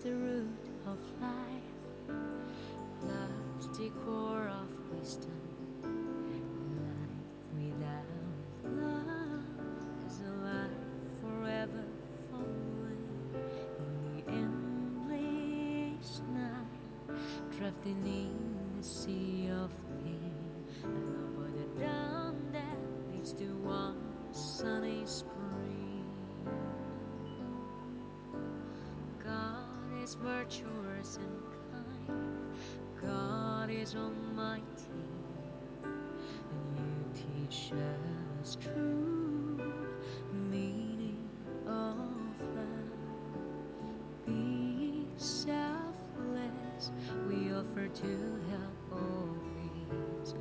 the root of life. Love's the core of wisdom. Life without love is a life forever falling in the endless night, drifting in the sea of pain. And over the dawn that leads to one sunny spring. God is virtuous and kind. God is almighty. And you teach us true meaning of love. Be selfless. We offer to help always.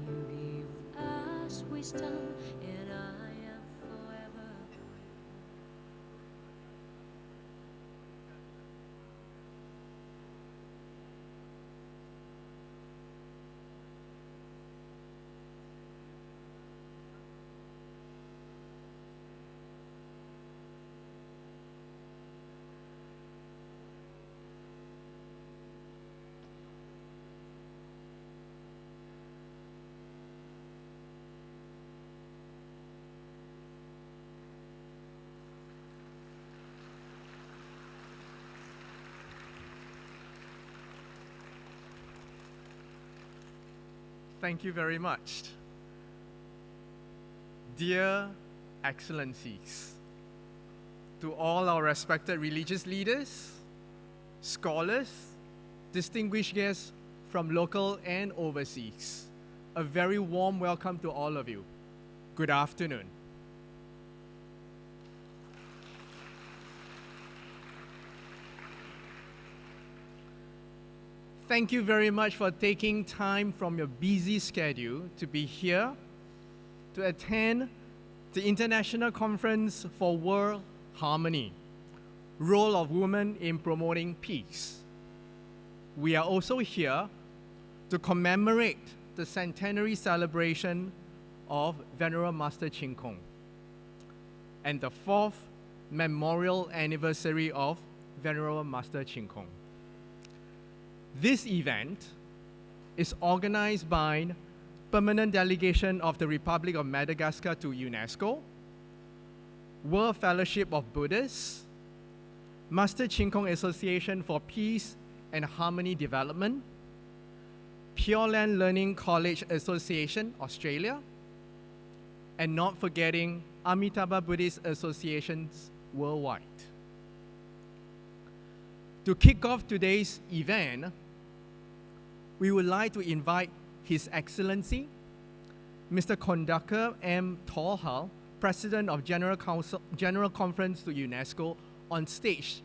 You give us wisdom, and I am forever grateful. Thank you very much. Dear Excellencies, to all our respected religious leaders, scholars, distinguished guests from local and overseas, a very warm welcome to all of you. Good afternoon. Thank you very much for taking time from your busy schedule to be here to attend the International Conference for World Harmony, Role of Women in Promoting Peace. We are also here to commemorate the centenary celebration of Venerable Master Chin Kung and the 4th memorial anniversary of Venerable Master Chin Kung. This event is organized by Permanent Delegation of the Republic of Madagascar to UNESCO, World Fellowship of Buddhists, Master Chin Kung Association for Peace and Harmony Development, Pure Land Learning College Association, Australia, and not forgetting Amitabha Buddhist Associations worldwide. To kick off today's event, we would like to invite His Excellency, Mr. Kondaka M. Tolhal, President of General Conference to UNESCO, on stage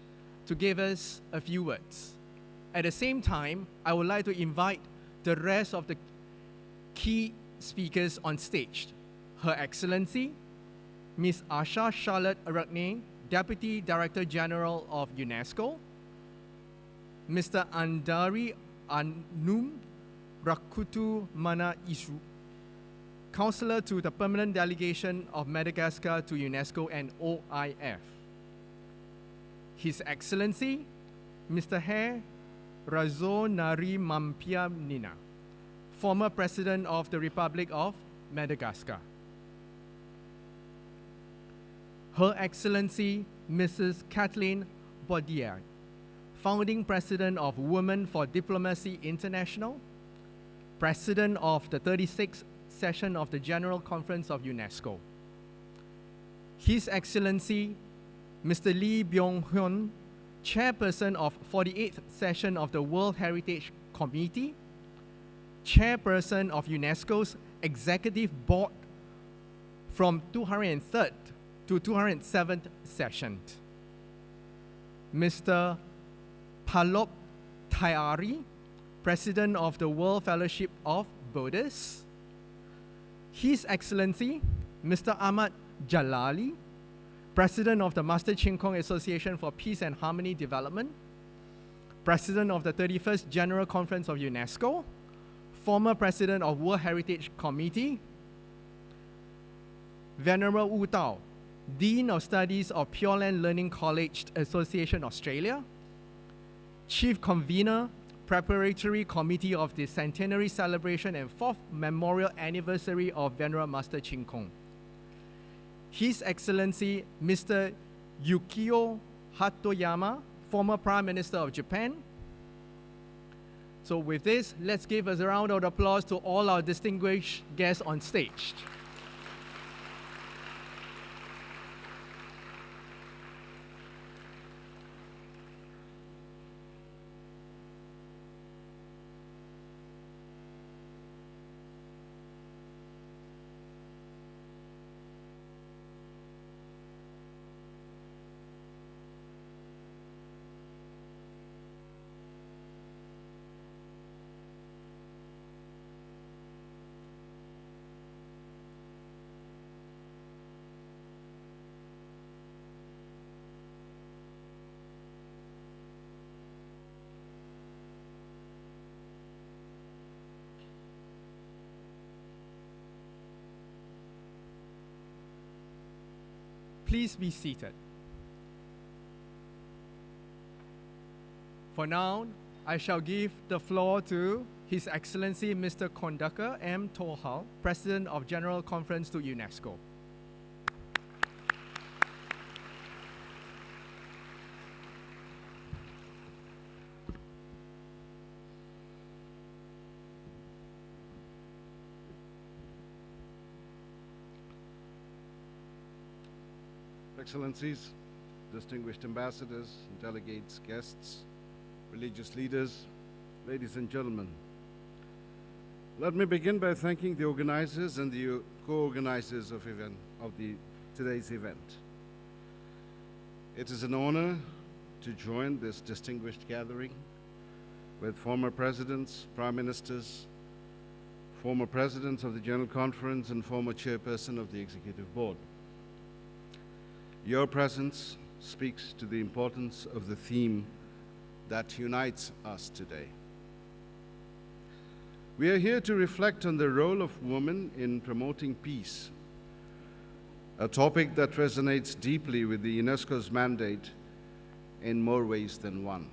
to give us a few words. At the same time, I would like to invite the rest of the key speakers on stage. Her Excellency, Ms. Asha Charlotte Aragne, Deputy Director General of UNESCO, Mr. Andari Anum Rakutu Mana Isu, Counselor to the Permanent Delegation of Madagascar to UNESCO and OIF. His Excellency, Mr. He Razonari Mampia Nina, former President of the Republic of Madagascar. Her Excellency, Mrs. Kathleen Baudier, Founding President of Women for Diplomacy International, President of the 36th session of the General Conference of UNESCO. His Excellency, Mr. Lee Byung-hun, Chairperson of 48th session of the World Heritage Committee, Chairperson of UNESCO's Executive Board from 203rd to 207th session. Mr. Palop Tayari, President of the World Fellowship of Buddhists. His Excellency, Mr. Ahmad Jalali, President of the Master Chin Kung Association for Peace and Harmony Development, President of the 31st General Conference of UNESCO, former President of World Heritage Committee, Venerable Wu Tao, Dean of Studies of Pure Land Learning College Association Australia, Chief Convener, Preparatory Committee of the Centenary Celebration and 4th Memorial Anniversary of Venerable Master Ching Kung. His Excellency Mr. Yukio Hatoyama, former Prime Minister of Japan. So with this, let's give us a round of applause to all our distinguished guests on stage. Please be seated. For now, I shall give the floor to His Excellency Mr. Kondaka M. Tohal, President of General Conference to UNESCO. Excellencies, distinguished ambassadors, delegates, guests, religious leaders, ladies and gentlemen. Let me begin by thanking the organizers and the co-organizers of today's event. It is an honor to join this distinguished gathering with former presidents, prime ministers, former presidents of the General Conference, and former chairperson of the Executive Board. Your presence speaks to the importance of the theme that unites us today. We are here to reflect on the role of women in promoting peace, a topic that resonates deeply with the UNESCO's mandate in more ways than one.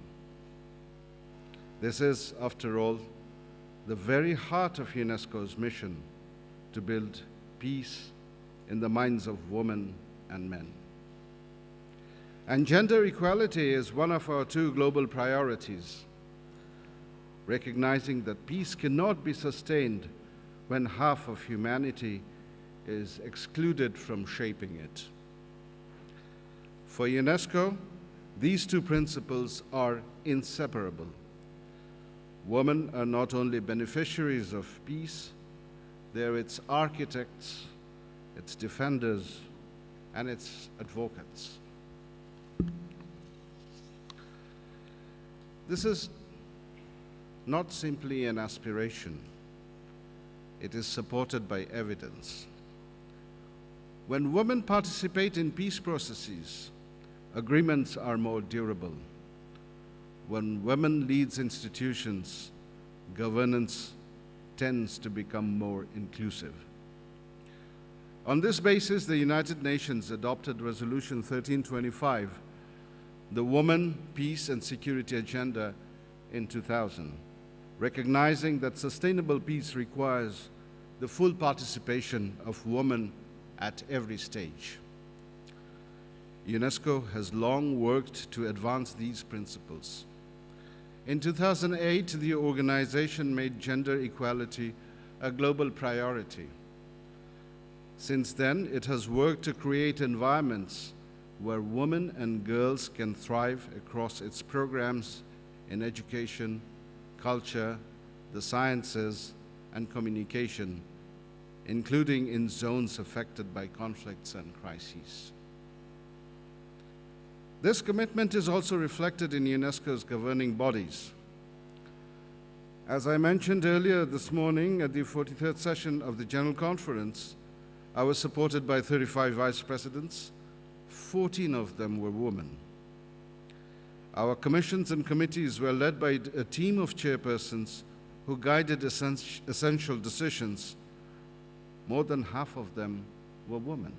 This is, after all, the very heart of UNESCO's mission to build peace in the minds of women and men. And gender equality is one of our two global priorities, recognizing that peace cannot be sustained when half of humanity is excluded from shaping it. For UNESCO, these two principles are inseparable. Women are not only beneficiaries of peace, they are its architects, its defenders, and its advocates. This is not simply an aspiration. It is supported by evidence. When women participate in peace processes, agreements are more durable. When women lead institutions, governance tends to become more inclusive. On this basis, the United Nations adopted Resolution 1325, the Women, Peace and Security Agenda, in 2000, recognizing that sustainable peace requires the full participation of women at every stage. UNESCO has long worked to advance these principles. In 2008, the organization made gender equality a global priority. Since then, it has worked to create environments where women and girls can thrive across its programs in education, culture, the sciences, and communication, including in zones affected by conflicts and crises. This commitment is also reflected in UNESCO's governing bodies. As I mentioned earlier this morning at the 43rd session of the General Conference, I was supported by 35 vice presidents. 14 of them were women. Our commissions and committees were led by a team of chairpersons who guided essential decisions. More than half of them were women.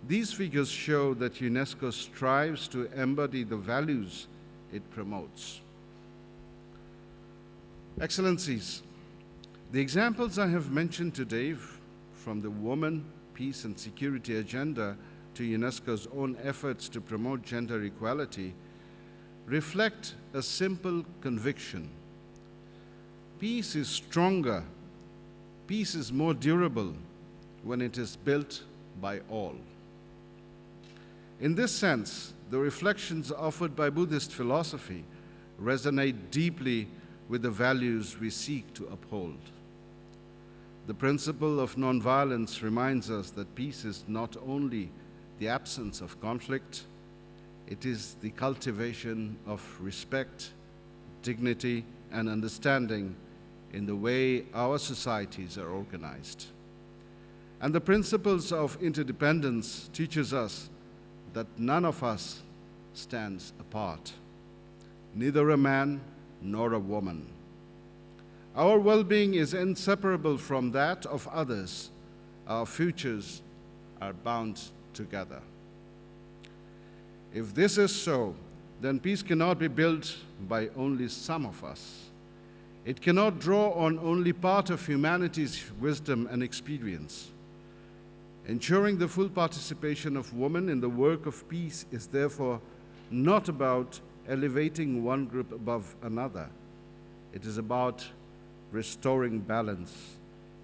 These figures show that UNESCO strives to embody the values it promotes. Excellencies, the examples I have mentioned today, from the Women, Peace and Security Agenda to UNESCO's own efforts to promote gender equality, reflect a simple conviction. Peace is stronger, peace is more durable when it is built by all. In this sense, the reflections offered by Buddhist philosophy resonate deeply with the values we seek to uphold. The principle of nonviolence reminds us that peace is not only the absence of conflict, it is the cultivation of respect, dignity, and understanding in the way our societies are organized. And the principles of interdependence teaches us that none of us stands apart, neither a man nor a woman. Our well-being is inseparable from that of others. Our futures are bound together. If this is so, then peace cannot be built by only some of us. It cannot draw on only part of humanity's wisdom and experience. Ensuring the full participation of women in the work of peace is therefore not about elevating one group above another. It is about restoring balance,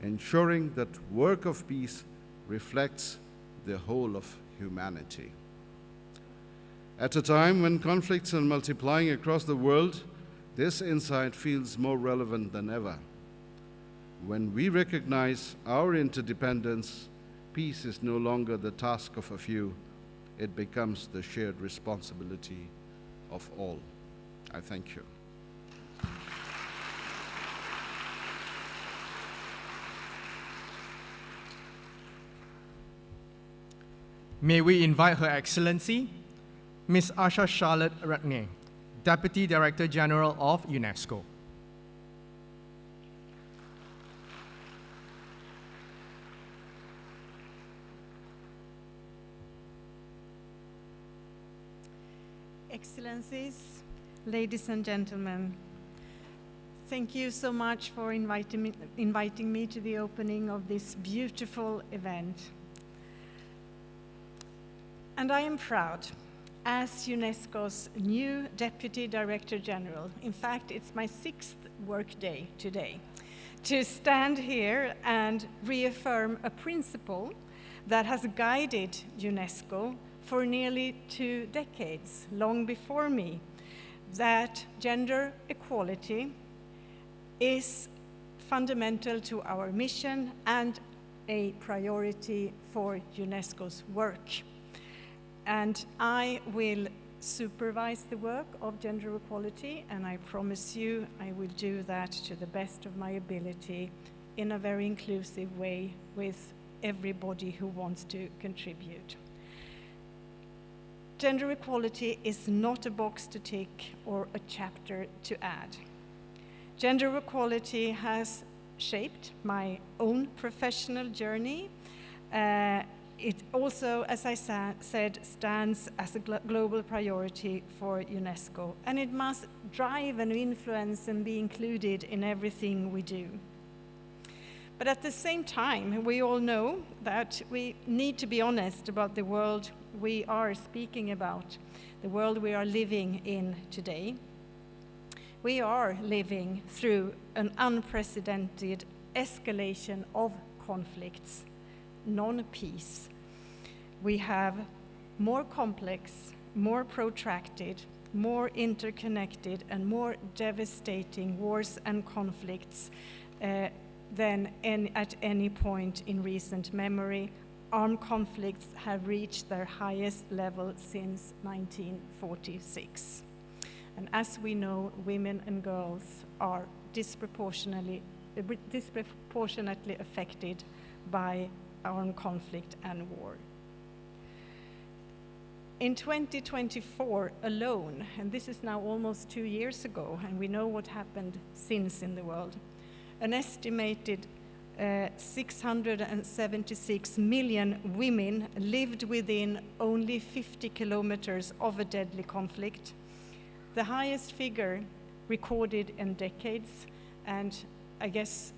ensuring that work of peace reflects the whole of humanity. At a time when conflicts are multiplying across the world, this insight feels more relevant than ever. When we recognize our interdependence, peace is no longer the task of a few, it becomes the shared responsibility of all. I thank you. May we invite Her Excellency, Ms. Asha Charlotte Ratney, Deputy Director General of UNESCO. Excellencies, ladies and gentlemen, thank you so much for inviting me to the opening of this beautiful event. And I am proud, as UNESCO's new Deputy Director General, in fact, it's my 6th workday today, to stand here and reaffirm a principle that has guided UNESCO for nearly 2 decades, long before me, that gender equality is fundamental to our mission and a priority for UNESCO's work. And I will supervise the work of gender equality, and I promise you I will do that to the best of my ability in a very inclusive way with everybody who wants to contribute. Gender equality is not a box to tick or a chapter to add. Gender equality has shaped my own professional journey. It also, as I said, stands as a global priority for UNESCO, and it must drive and influence and be included in everything we do. But at the same time, we all know that we need to be honest about the world we are speaking about, the world we are living in today. We are living through an unprecedented escalation of conflicts, non-peace. We have more complex, more protracted, more interconnected, and more devastating wars and conflicts than at any point in recent memory. Armed conflicts have reached their highest level since 1946. And as we know, women and girls are disproportionately affected by armed conflict and war. In 2024 alone, and this is now almost 2 years ago, and we know what happened since in the world, an estimated 676 million women lived within only 50 kilometers of a deadly conflict. the highest figure recorded in decades, and I guess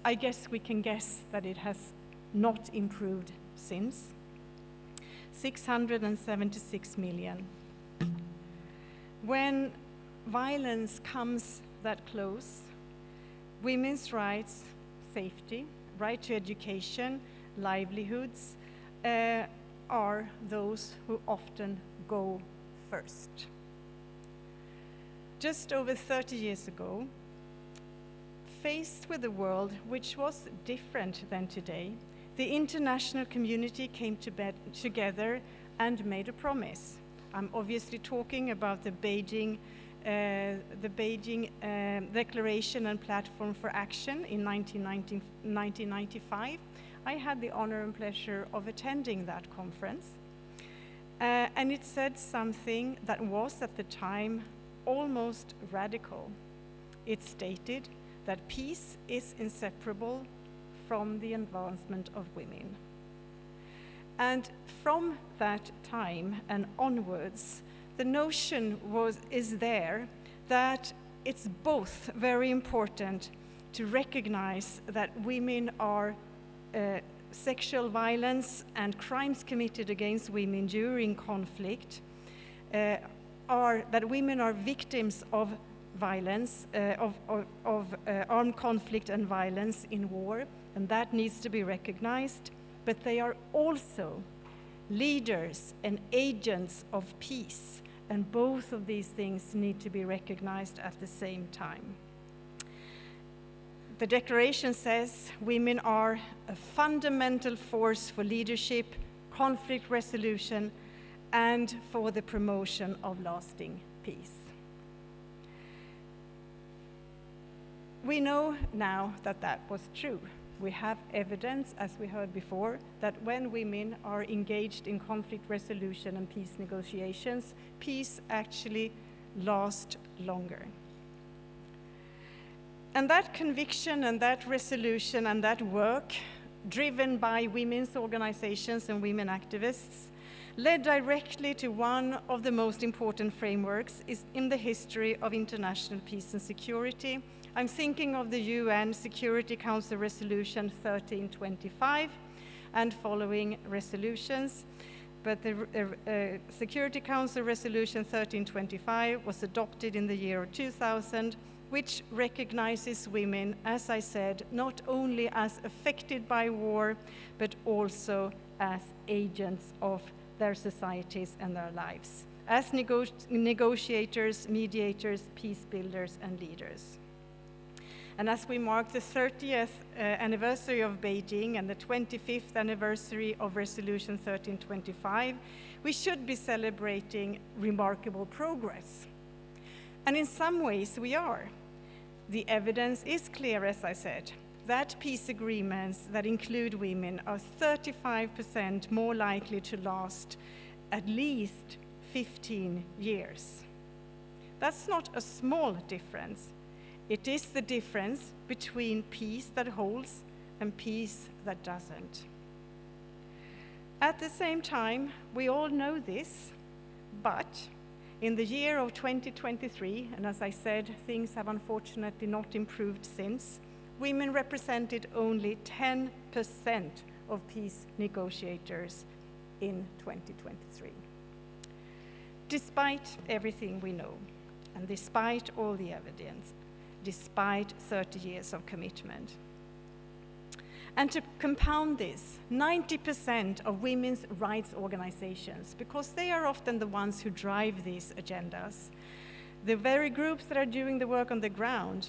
we can guess that it has not improved since. 676 million. When violence comes that close, women's rights, safety, right to education, livelihoods are those who often go first. Just over 30 years ago, faced with a world which was different than today, the international community came together and made a promise. I'm obviously talking about the Beijing Declaration and Platform for Action in 1995. I had the honor and pleasure of attending that conference. And it said something that was at the time almost radical. It stated that peace is inseparable from the advancement of women. And from that time and onwards, the notion is there that it's both very important to recognize that women are sexual violence and crimes committed against women during conflict, that women are victims of violence, of armed conflict and violence in war, and that needs to be recognized, but they are also leaders and agents of peace, and both of these things need to be recognized at the same time. The declaration says women are a fundamental force for leadership, conflict resolution, and for the promotion of lasting peace. We know now that that was true. We have evidence, as we heard before, that when women are engaged in conflict resolution and peace negotiations, peace actually lasts longer. And that conviction and that resolution and that work, driven by women's organizations and women activists, led directly to one of the most important frameworks in the history of international peace and security. I'm thinking of the UN Security Council Resolution 1325 and following resolutions. But the Security Council Resolution 1325 was adopted in the year of 2000, which recognizes women, as I said, not only as affected by war, but also as agents of their societies and their lives, as negotiators, mediators, peace builders, and leaders. And as we mark the 30th anniversary of Beijing and the 25th anniversary of Resolution 1325, we should be celebrating remarkable progress. And in some ways we are. The evidence is clear, as I said, that peace agreements that include women are 35% more likely to last at least 15 years. That's not a small difference. It is the difference between peace that holds and peace that doesn't. At the same time, we all know this, but in the year of 2023, and as I said, things have unfortunately not improved since, women represented only 10% of peace negotiators in 2023. Despite everything we know, and despite all the evidence, despite 30 years of commitment. And to compound this, 90% of women's rights organizations, because they are often the ones who drive these agendas, the very groups that are doing the work on the ground,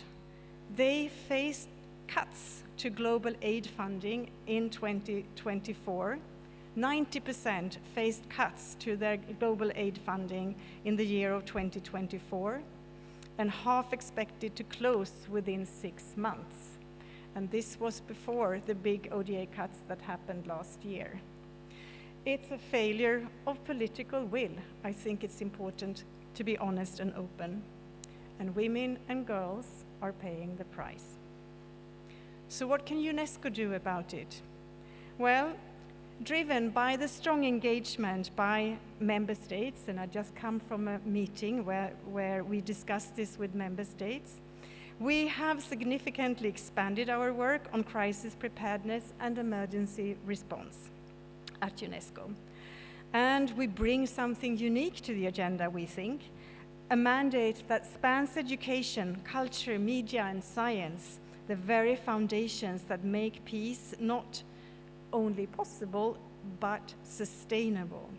they faced cuts to global aid funding in 2024. 90% faced cuts to their global aid funding in the year of 2024, and half expected to close within 6 months. And this was before the big ODA cuts that happened last year. It's a failure of political will. I think it's important to be honest and open. And women and girls are paying the price. So what can UNESCO do about it? Well, driven by the strong engagement by member states, and I just come from a meeting where we discussed this with member states, we have significantly expanded our work on crisis preparedness and emergency response at UNESCO. And we bring something unique to the agenda, we think, a mandate that spans education, culture, media, and science, the very foundations that make peace not only possible, but sustainable.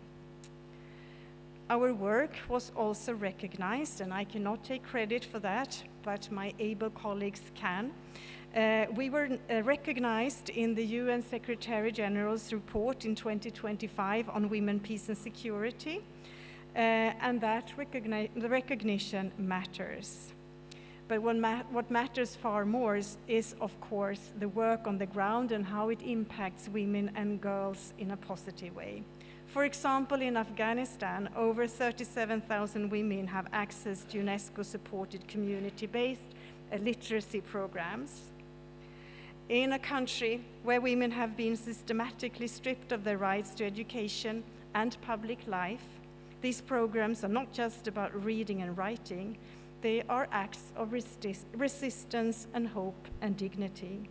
Our work was also recognized, and I cannot take credit for that, but my able colleagues can. We were recognized in the UN Secretary General's report in 2025 on women, peace, and security, and that the recognition matters. But what matters far more is, of course, the work on the ground and how it impacts women and girls in a positive way. For example, in Afghanistan, over 37,000 women have access to UNESCO-supported community-based literacy programs. In a country where women have been systematically stripped of their rights to education and public life, these programs are not just about reading and writing, they are acts of resistance and hope and dignity.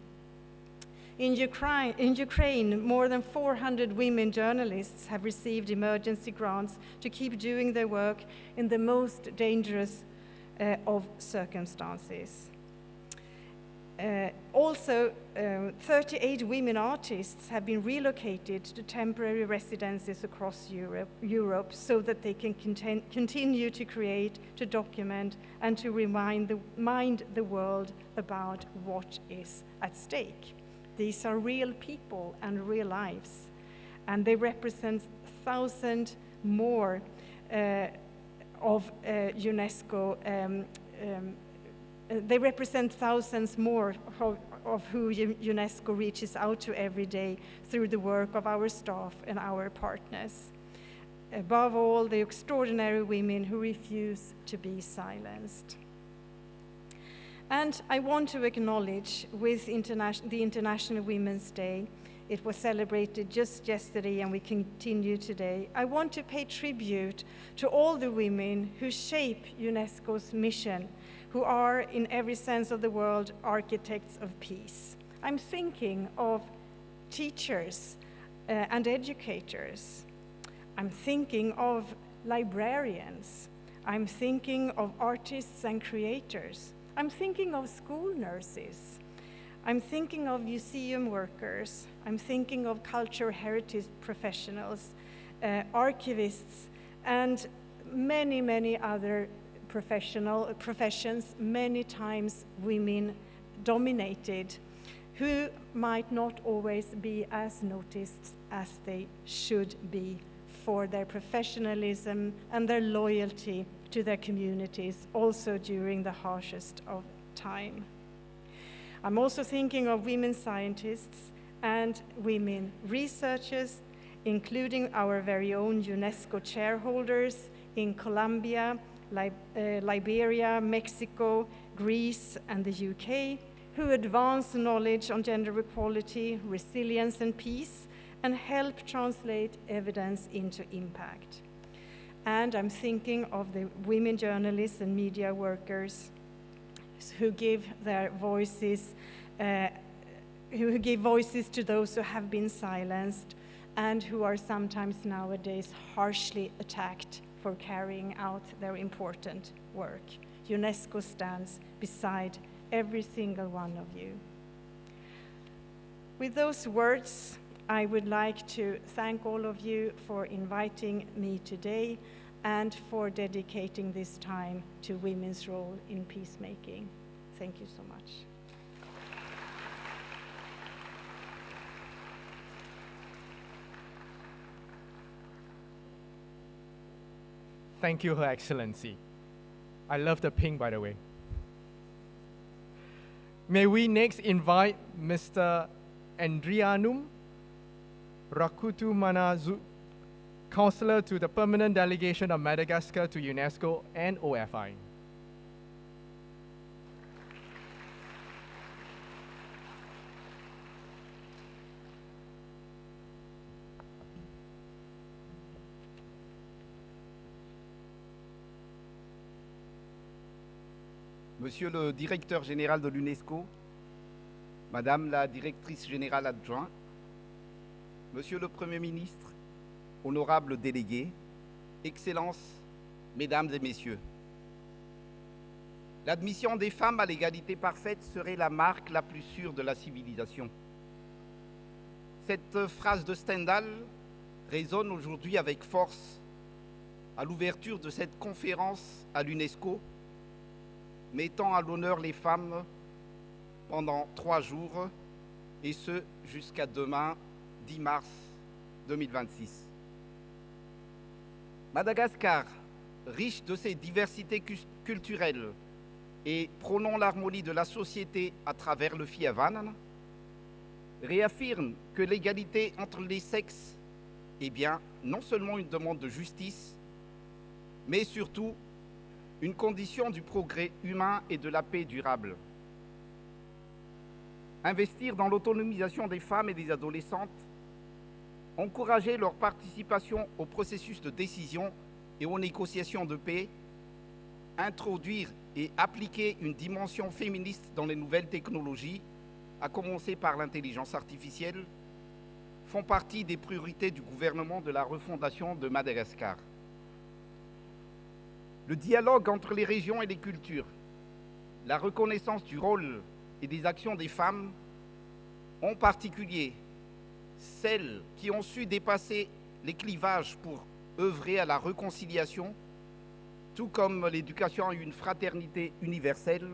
In Ukraine, more than 400 women journalists have received emergency grants to keep doing their work in the most dangerous of circumstances. Also, 38 women artists have been relocated to temporary residences across Europe so that they can continue to create, to document, and to remind the world about what is at stake. These are real people and real lives, and they represent thousands more of UNESCO. They represent thousands more of who UNESCO reaches out to every day through the work of our staff and our partners. Above all, the extraordinary women who refuse to be silenced. And I want to acknowledge with the International Women's Day, it was celebrated just yesterday and we continue today. I want to pay tribute to all the women who shape UNESCO's mission, who are, in every sense of the word, architects of peace. I'm thinking of teachers and educators. I'm thinking of librarians. I'm thinking of artists and creators. I'm thinking of school nurses. I'm thinking of museum workers. I'm thinking of cultural heritage professionals, archivists, and many, many other professions, many times women-dominated, who might not always be as noticed as they should be for their professionalism and their loyalty to their communities, also during the harshest of time. I'm also thinking of women scientists and women researchers, including our very own UNESCO chairholders in Colombia, Liberia, Mexico, Greece, and the UK, who advance knowledge on gender equality, resilience, and peace, and help translate evidence into impact. And I'm thinking of the women journalists and media workers who give their voices, who give voices to those who have been silenced and who are sometimes nowadays harshly attacked for carrying out their important work. UNESCO stands beside every single one of you. With those words, I would like to thank all of you for inviting me today and for dedicating this time to women's role in peacemaking. Thank you so much. Thank you, Her Excellency. I love the pink, by the way. May we next invite Mr. Andrianum Rakutumanazu, Counselor to the Permanent Delegation of Madagascar to UNESCO and OFI. Monsieur le directeur général de l'UNESCO, Madame la directrice générale adjointe, Monsieur le Premier ministre, honorables délégués, Excellences, Mesdames et Messieurs. L'admission des femmes à l'égalité parfaite serait la marque la plus sûre de la civilisation. Cette phrase de Stendhal résonne aujourd'hui avec force à l'ouverture de cette conférence à l'UNESCO, mettant à l'honneur les femmes pendant 3 jours, et ce jusqu'à demain, 10 mars 2026. Madagascar, riche de ses diversités culturelles et prônant l'harmonie de la société à travers le Fiavan, réaffirme que l'égalité entre les sexes est bien non seulement une demande de justice, mais surtout une condition du progrès humain et de la paix durable. Investir dans l'autonomisation des femmes et des adolescentes, encourager leur participation au processus de décision et aux négociations de paix, introduire et appliquer une dimension féministe dans les nouvelles technologies, à commencer par l'intelligence artificielle, font partie des priorités du gouvernement de la refondation de Madagascar. Le dialogue entre les régions et les cultures, la reconnaissance du rôle et des actions des femmes, en particulier celles qui ont su dépasser les clivages pour œuvrer à la réconciliation, tout comme l'éducation à une fraternité universelle,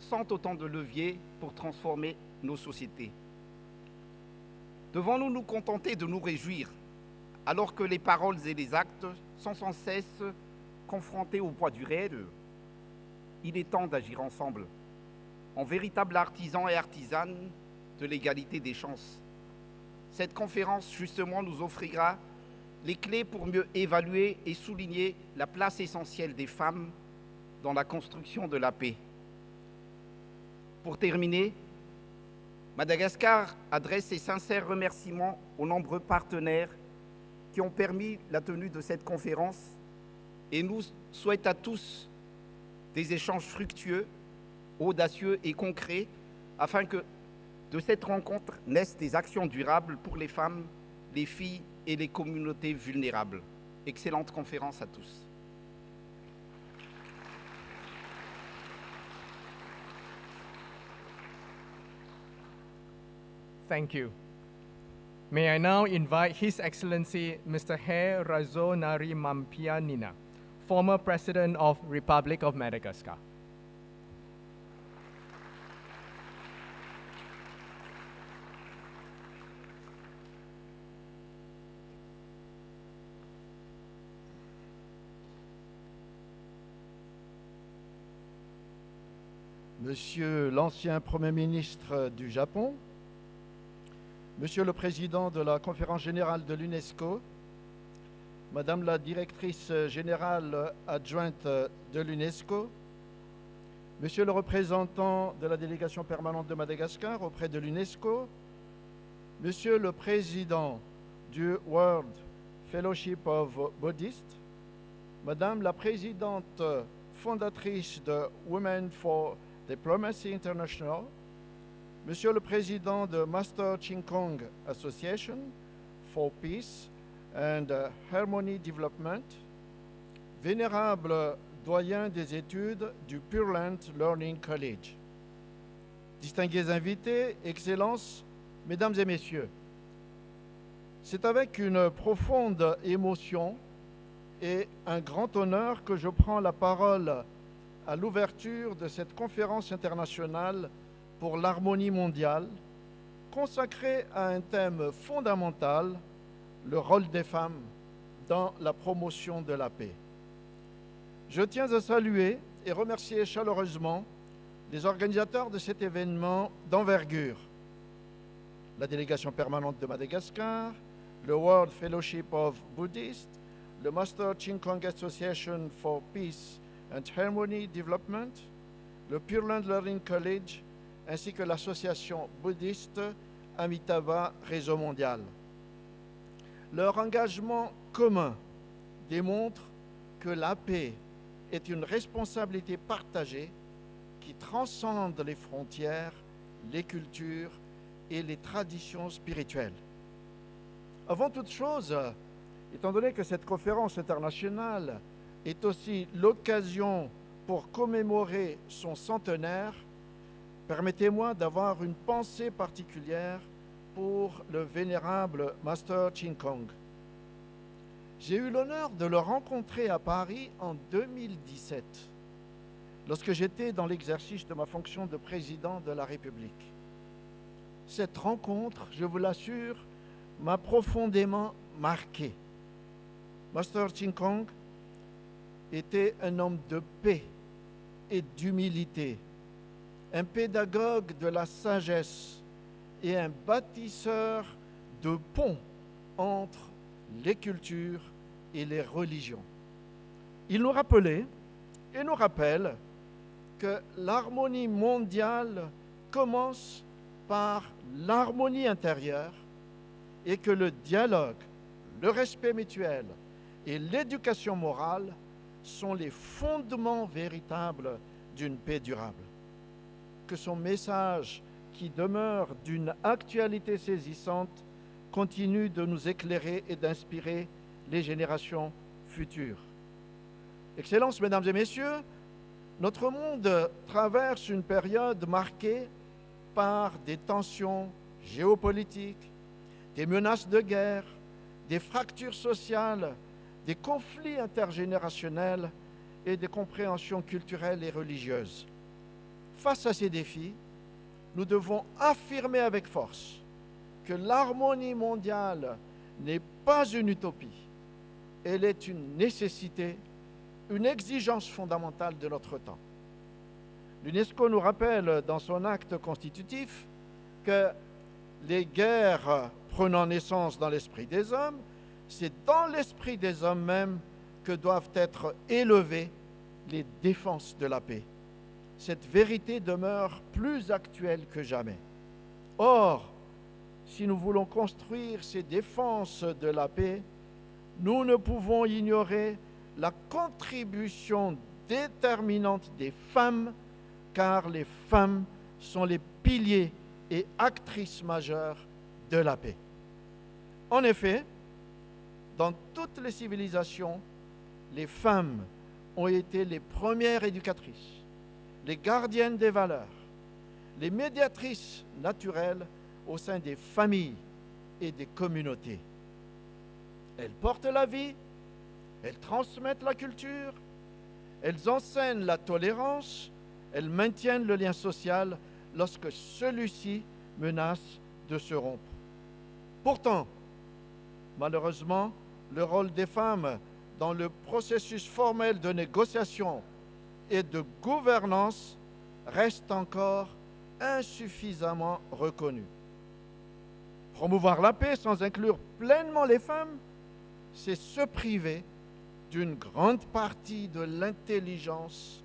sont autant de leviers pour transformer nos sociétés. Devons-nous nous contenter de nous réjouir alors que les paroles et les actes sont sans cesse confrontés au poids du réel? Il est temps d'agir ensemble, en véritables artisans et artisanes de l'égalité des chances. Cette conférence, justement, nous offrira les clés pour mieux évaluer et souligner la place essentielle des femmes dans la construction de la paix. Pour terminer, Madagascar adresse ses sincères remerciements aux nombreux partenaires qui ont permis la tenue de cette conférence et nous souhaite à tous des échanges fructueux, audacieux et concrets afin que de cette rencontre naissent des actions durables pour les femmes, les filles et les communautés vulnérables. Excellente conférence à tous. Thank you. May I now invite His Excellency Mr. He Razonariamampianina, former President of Republic of Madagascar. Monsieur l'ancien Premier ministre du Japon, Monsieur le Président de la Conférence générale de l'UNESCO, Madame la Directrice générale adjointe de l'UNESCO, Monsieur le représentant de la délégation permanente de Madagascar auprès de l'UNESCO, Monsieur le Président du World Fellowship of Buddhists, Madame la Présidente fondatrice de Women for Diplomacy International, Monsieur le Président de Master Ching-Kong Association for Peace and Harmony Development, vénérable doyen des études du Pure Land Learning College, distingués invités, Excellences, Mesdames et Messieurs, c'est avec une profonde émotion et un grand honneur que je prends la parole à l'ouverture de cette conférence internationale pour l'harmonie mondiale, consacrée à un thème fondamental, le rôle des femmes dans la promotion de la paix. Je tiens à saluer et remercier chaleureusement les organisateurs de cet événement d'envergure, la délégation permanente de Madagascar, le World Fellowship of Buddhists, le Master Ching-Kong Association for Peace and Harmony Development, le Pure Land Learning College, ainsi que l'association bouddhiste Amitabha Réseau Mondial. Leur engagement commun démontre que la paix est une responsabilité partagée qui transcende les frontières, les cultures et les traditions spirituelles. Avant toute chose, étant donné que cette conférence internationale est aussi l'occasion pour commémorer son centenaire, permettez-moi d'avoir une pensée particulière pour le vénérable Master Ching Kong. J'ai eu l'honneur de le rencontrer à Paris en 2017, lorsque j'étais dans l'exercice de ma fonction de président de la République. Cette rencontre, je vous l'assure, m'a profondément marqué. Master Ching Kong était un homme de paix et d'humilité, un pédagogue de la sagesse et un bâtisseur de ponts entre les cultures et les religions. Il nous rappelait et nous rappelle que l'harmonie mondiale commence par l'harmonie intérieure et que le dialogue, le respect mutuel et l'éducation morale sont les fondements véritables d'une paix durable. Que son message, qui demeure d'une actualité saisissante, continue de nous éclairer et d'inspirer les générations futures. Excellences, mesdames et messieurs, notre monde traverse une période marquée par des tensions géopolitiques, des menaces de guerre, des fractures sociales, des conflits intergénérationnels et des compréhensions culturelles et religieuses. Face à ces défis, nous devons affirmer avec force que l'harmonie mondiale n'est pas une utopie, elle est une nécessité, une exigence fondamentale de notre temps. L'UNESCO nous rappelle dans son acte constitutif que les guerres prenant naissance dans l'esprit des hommes, c'est dans l'esprit des hommes même que doivent être élevées les défenses de la paix. Cette vérité demeure plus actuelle que jamais. Or, si nous voulons construire ces défenses de la paix, nous ne pouvons ignorer la contribution déterminante des femmes, car les femmes sont les piliers et actrices majeures de la paix. En effet, dans toutes les civilisations, les femmes ont été les premières éducatrices, les gardiennes des valeurs, les médiatrices naturelles au sein des familles et des communautés. Elles portent la vie, elles transmettent la culture, elles enseignent la tolérance, elles maintiennent le lien social lorsque celui-ci menace de se rompre. Pourtant, malheureusement, le rôle des femmes dans le processus formel de négociation et de gouvernance reste encore insuffisamment reconnu. Promouvoir la paix sans inclure pleinement les femmes, c'est se priver d'une grande partie de l'intelligence,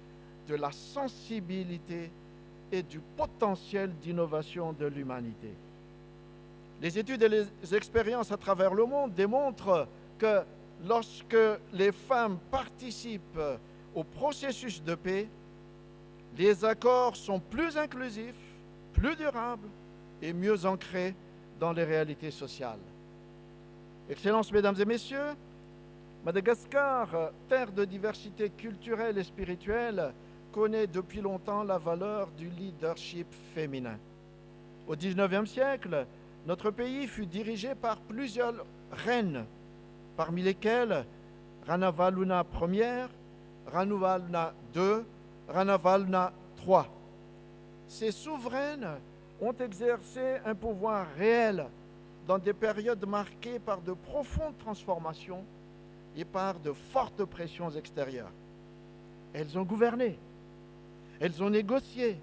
de la sensibilité et du potentiel d'innovation de l'humanité. Les études et les expériences à travers le monde démontrent que lorsque les femmes participent au processus de paix, les accords sont plus inclusifs, plus durables et mieux ancrés dans les réalités sociales. Excellences, mesdames et messieurs, Madagascar, terre de diversité culturelle et spirituelle, connaît depuis longtemps la valeur du leadership féminin. Au XIXe siècle, notre pays fut dirigé par plusieurs reines, parmi lesquelles Ranavalona Ier, Ranavalona II, Ranavalona III. Ces souveraines ont exercé un pouvoir réel dans des périodes marquées par de profondes transformations et par de fortes pressions extérieures. Elles ont gouverné, elles ont négocié,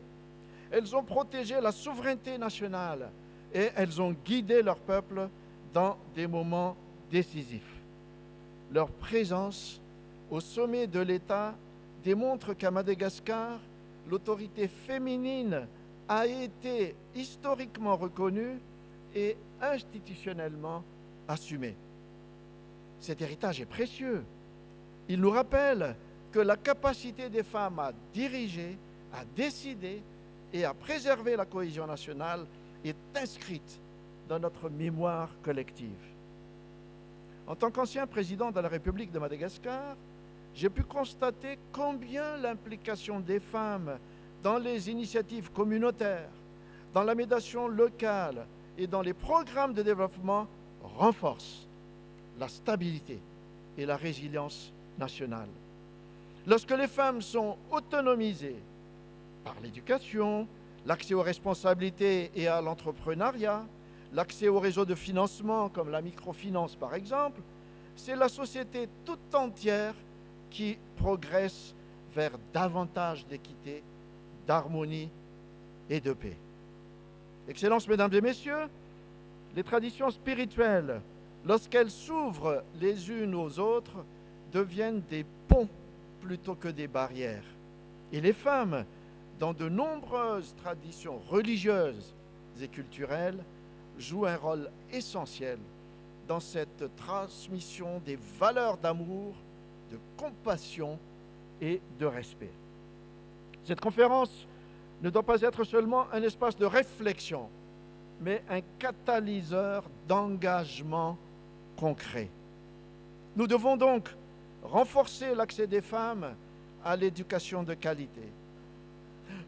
elles ont protégé la souveraineté nationale et elles ont guidé leur peuple dans des moments décisifs. Leur présence au sommet de l'État démontre qu'à Madagascar, l'autorité féminine a été historiquement reconnue et institutionnellement assumée. Cet héritage est précieux. Il nous rappelle que la capacité des femmes à diriger, à décider et à préserver la cohésion nationale est inscrite dans notre mémoire collective. En tant qu'ancien président de la République de Madagascar, j'ai pu constater combien l'implication des femmes dans les initiatives communautaires, dans la médiation locale et dans les programmes de développement renforce la stabilité et la résilience nationale. Lorsque les femmes sont autonomisées par l'éducation, l'accès aux responsabilités et à l'entrepreneuriat, l'accès aux réseaux de financement comme la microfinance par exemple, c'est la société tout entière qui progresse vers davantage d'équité, d'harmonie et de paix. Excellences, Mesdames et Messieurs, les traditions spirituelles, lorsqu'elles s'ouvrent les unes aux autres, deviennent des ponts plutôt que des barrières. Et les femmes, dans de nombreuses traditions religieuses et culturelles, jouent un rôle essentiel dans cette transmission des valeurs d'amour, de compassion et de respect. Cette conférence ne doit pas être seulement un espace de réflexion, mais un catalyseur d'engagement concret. Nous devons donc renforcer l'accès des femmes à l'éducation de qualité.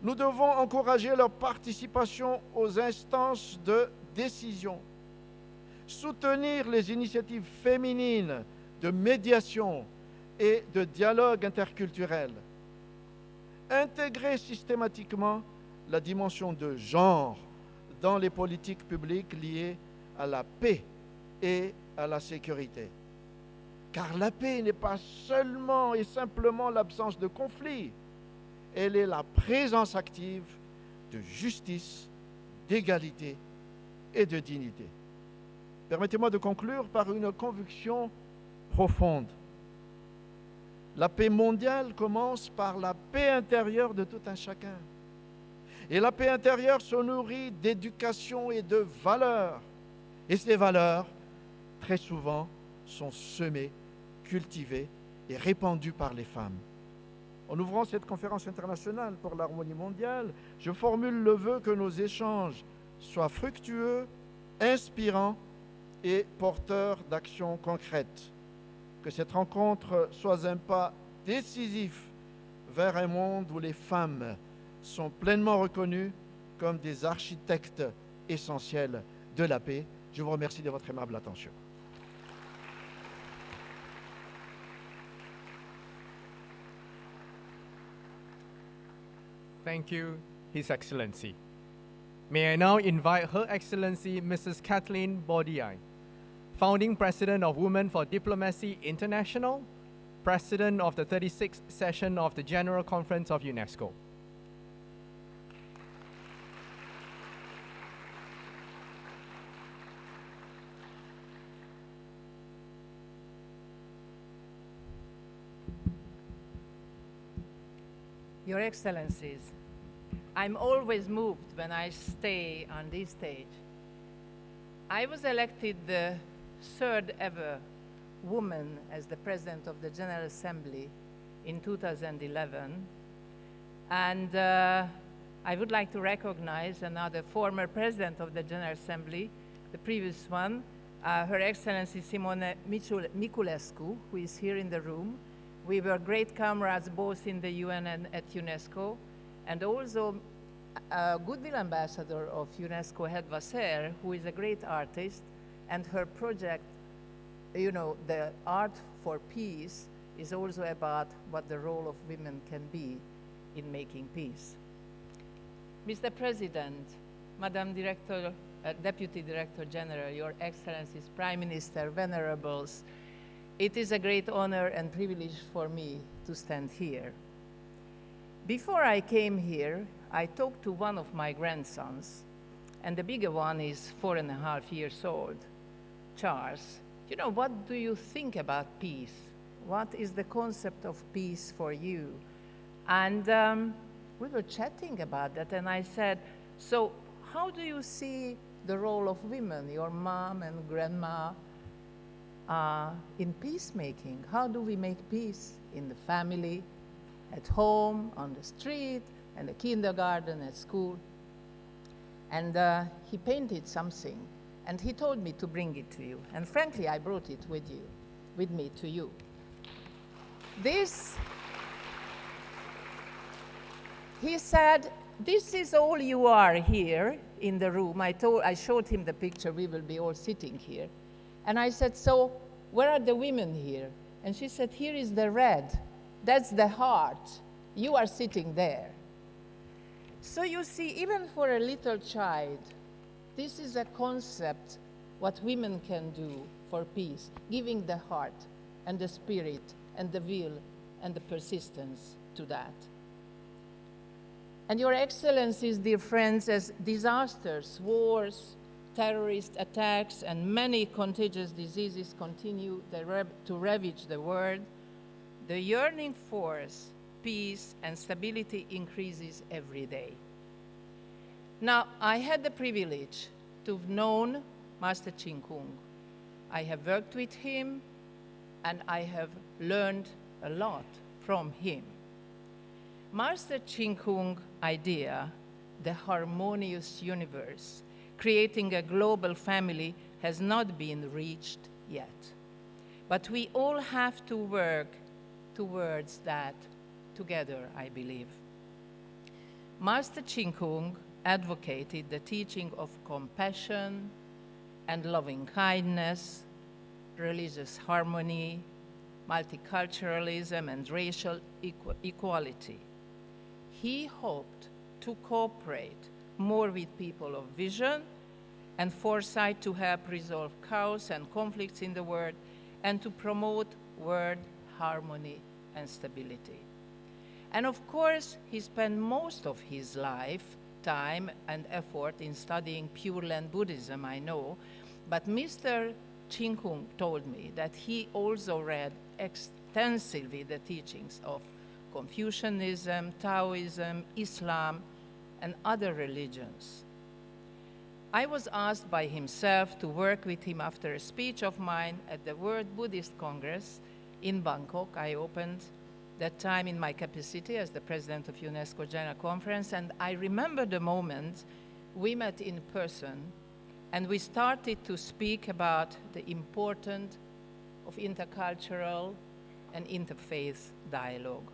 Nous devons encourager leur participation aux instances de décision, soutenir les initiatives féminines de médiation et de dialogue interculturel, intégrer systématiquement la dimension de genre dans les politiques publiques liées à la paix et à la sécurité. Car la paix n'est pas seulement et simplement l'absence de conflit, elle est la présence active de justice, d'égalité et de dignité. Permettez-moi de conclure par une conviction profonde. La paix mondiale commence par la paix intérieure de tout un chacun. Et la paix intérieure se nourrit d'éducation et de valeurs. Et ces valeurs, très souvent, sont semées, cultivées et répandues par les femmes. En ouvrant cette conférence internationale pour l'harmonie mondiale, je formule le vœu que nos échanges soient fructueux, inspirants et porteurs d'actions concrètes. Que cette rencontre soit un pas décisif vers un monde où les femmes sont pleinement reconnues comme des architectes essentiels de la paix. Je vous remercie de votre aimable attention. Thank you, His Excellency. May I now invite Her Excellency Mrs. Kathleen Baudiai, Founding President of Women for Diplomacy International, President of the 36th session of the General Conference of UNESCO. Your Excellencies, I'm always moved when I stay on this stage. I was elected the third ever woman as the President of the General Assembly in 2011. And I would like to recognize another former President of the General Assembly, the previous one, Her Excellency Simone Miculescu, who is here in the room. We were great comrades both in the UN and at UNESCO, and also a goodwill ambassador of UNESCO, Het Wasser, who is a great artist, and her project, you know, the Art for Peace, is also about what the role of women can be in making peace. Mr. President, Madam Director, Deputy Director General, Your Excellencies, Prime Minister, Venerables, it is a great honor and privilege for me to stand here. Before I came here, I talked to one of my grandsons, and the bigger one is 4.5 years old, Charles. You know, what do you think about peace? What is the concept of peace for you? And we were chatting about that, and I said, so how do you see the role of women, your mom and grandma, in peacemaking? How do we make peace in the family, at home, on the street, and the kindergarten, at school. And he painted something, and he told me to bring it to you. And frankly, I brought it with me to you. This, he said, this is all you are here in the room. I showed him the picture, we will be all sitting here. And I said, so where are the women here? And she said, here is the red, that's the heart. You are sitting there. So you see, even for a little child, this is a concept, what women can do for peace, giving the heart and the spirit and the will and the persistence to that. And Your Excellencies, dear friends, as disasters, wars, terrorist attacks, and many contagious diseases continue to ravage the world, the yearning for peace and stability increases every day. Now, I had the privilege to have known Master Ching Kung. I have worked with him, and I have learned a lot from him. Master Ching Kung's idea, the harmonious universe, creating a global family, has not been reached yet. But we all have to work towards that together, I believe. Master Ching Kung advocated the teaching of compassion and loving kindness, religious harmony, multiculturalism, and racial equality. He hoped to cooperate more with people of vision and foresight to help resolve chaos and conflicts in the world and to promote world harmony and stability. And of course, he spent most of his life, time, and effort in studying Pure Land Buddhism, I know, but Mr. Ching Kung told me that he also read extensively the teachings of Confucianism, Taoism, Islam, and other religions. I was asked by himself to work with him after a speech of mine at the World Buddhist Congress in Bangkok. I opened that time in my capacity as the president of UNESCO General Conference, and I remember the moment we met in person and we started to speak about the importance of intercultural and interfaith dialogue.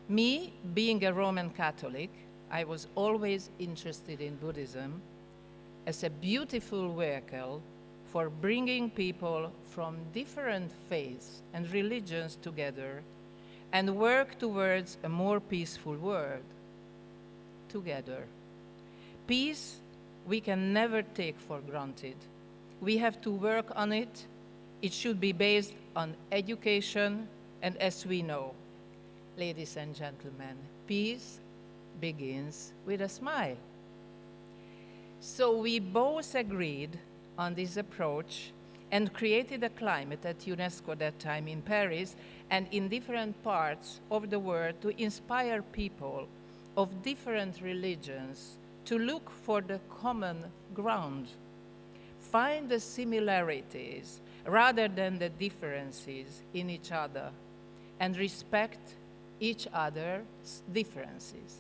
Me, being a Roman Catholic, I was always interested in Buddhism as a beautiful vehicle for bringing people from different faiths and religions together and work towards a more peaceful world together. Peace we can never take for granted. We have to work on it. It should be based on education, and as we know, ladies and gentlemen, peace begins with a smile. So we both agreed on this approach and created a climate at UNESCO that time in Paris and in different parts of the world to inspire people of different religions to look for the common ground, find the similarities rather than the differences in each other, and respect each other's differences.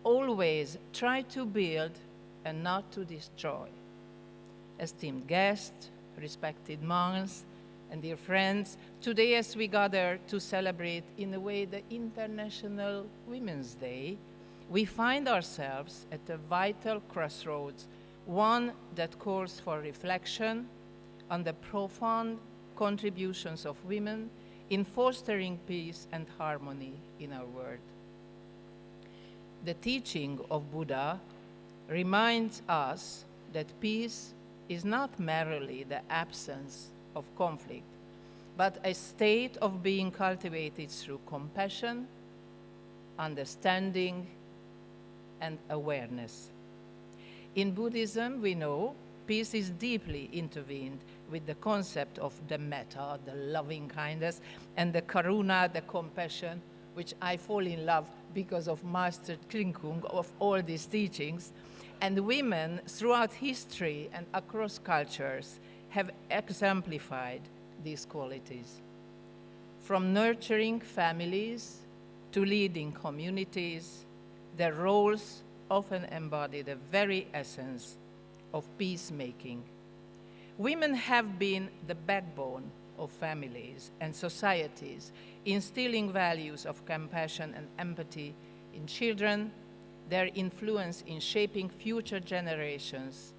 Always try to build and not to destroy. Esteemed guests, respected monks, and dear friends, today as we gather to celebrate in a way the International Women's Day, we find ourselves at a vital crossroads, one that calls for reflection on the profound contributions of women in fostering peace and harmony in our world. The teaching of Buddha reminds us that peace is not merely the absence of conflict, but a state of being cultivated through compassion, understanding, and awareness. In Buddhism, we know peace is deeply intertwined with the concept of the metta, the loving kindness, and the karuna, the compassion, which I fall in love because of Master Ching Kung, of all these teachings. And women throughout history and across cultures have exemplified these qualities. from nurturing families to leading communities, their roles often embody the very essence of peacemaking. Women have been the backbone of families and societies, instilling values of compassion and empathy in children. Their influence in shaping future generations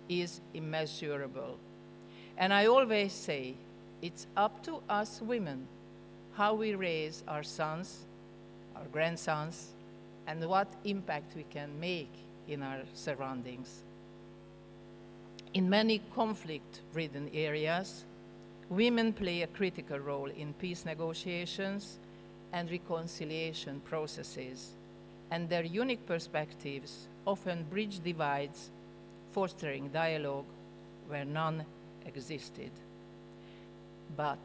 is immeasurable. And I always say, it's up to us women how we raise our sons, our grandsons, and what impact we can make in our surroundings. In many conflict-ridden areas, women play a critical role in peace negotiations and reconciliation processes, and their unique perspectives often bridge divides, fostering dialogue where none existed. But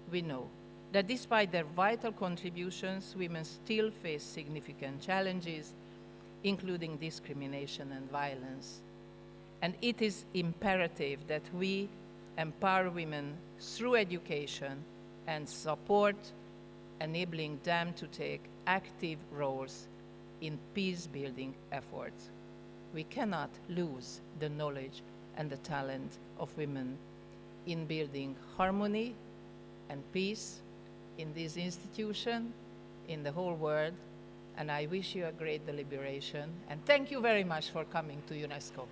we know that despite their vital contributions, women still face significant challenges, including discrimination and violence. And it is imperative that we empower women through education and support, enabling them to take active roles in peace-building efforts. We cannot lose the knowledge and the talent of women in building harmony and peace in this institution, in the whole world, and I wish you a great deliberation, and thank you very much for coming to UNESCO.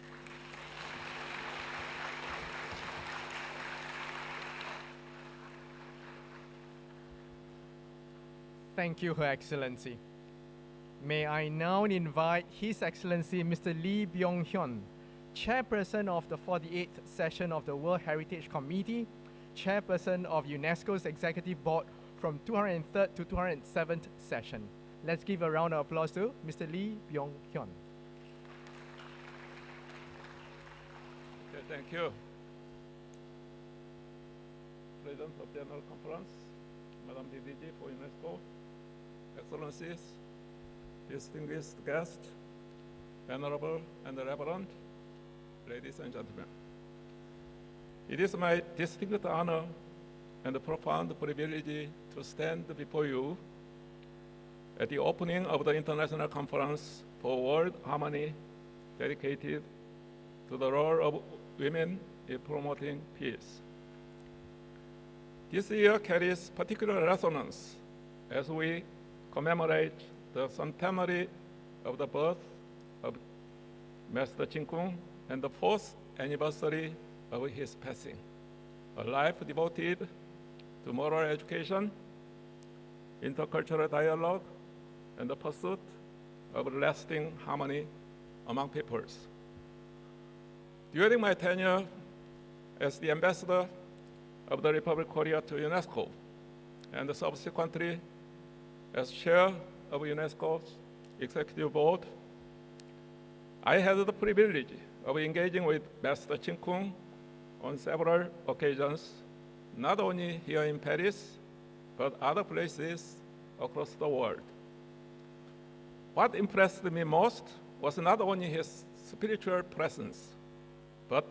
Thank you, Her Excellency. May I now invite His Excellency Mr. Lee Byung-hyun, Chairperson of the 48th session of the World Heritage Committee, Chairperson of UNESCO's Executive Board from 203rd to 207th session. Let's give a round of applause to Mr. Lee Byung-hyun. Okay, thank you. President of the General Conference, Madam DDG for UNESCO, Excellencies, distinguished guests, Venerable and Reverend, ladies and gentlemen. It is my distinct honor and profound privilege to stand before you at the opening of the International Conference for World Harmony dedicated to the role of women in promoting peace. This year carries particular resonance as we commemorate the centenary of the birth of Master Chinkung and the 4th anniversary of his passing, a life devoted to moral education, intercultural dialogue, and the pursuit of lasting harmony among peoples. During my tenure as the ambassador of the Republic of Korea to UNESCO, and subsequently as chair of UNESCO's Executive Board, I had the privilege of engaging with Master Chinkung on several occasions, not only here in Paris, but other places across the world. What impressed me most was not only his spiritual presence, but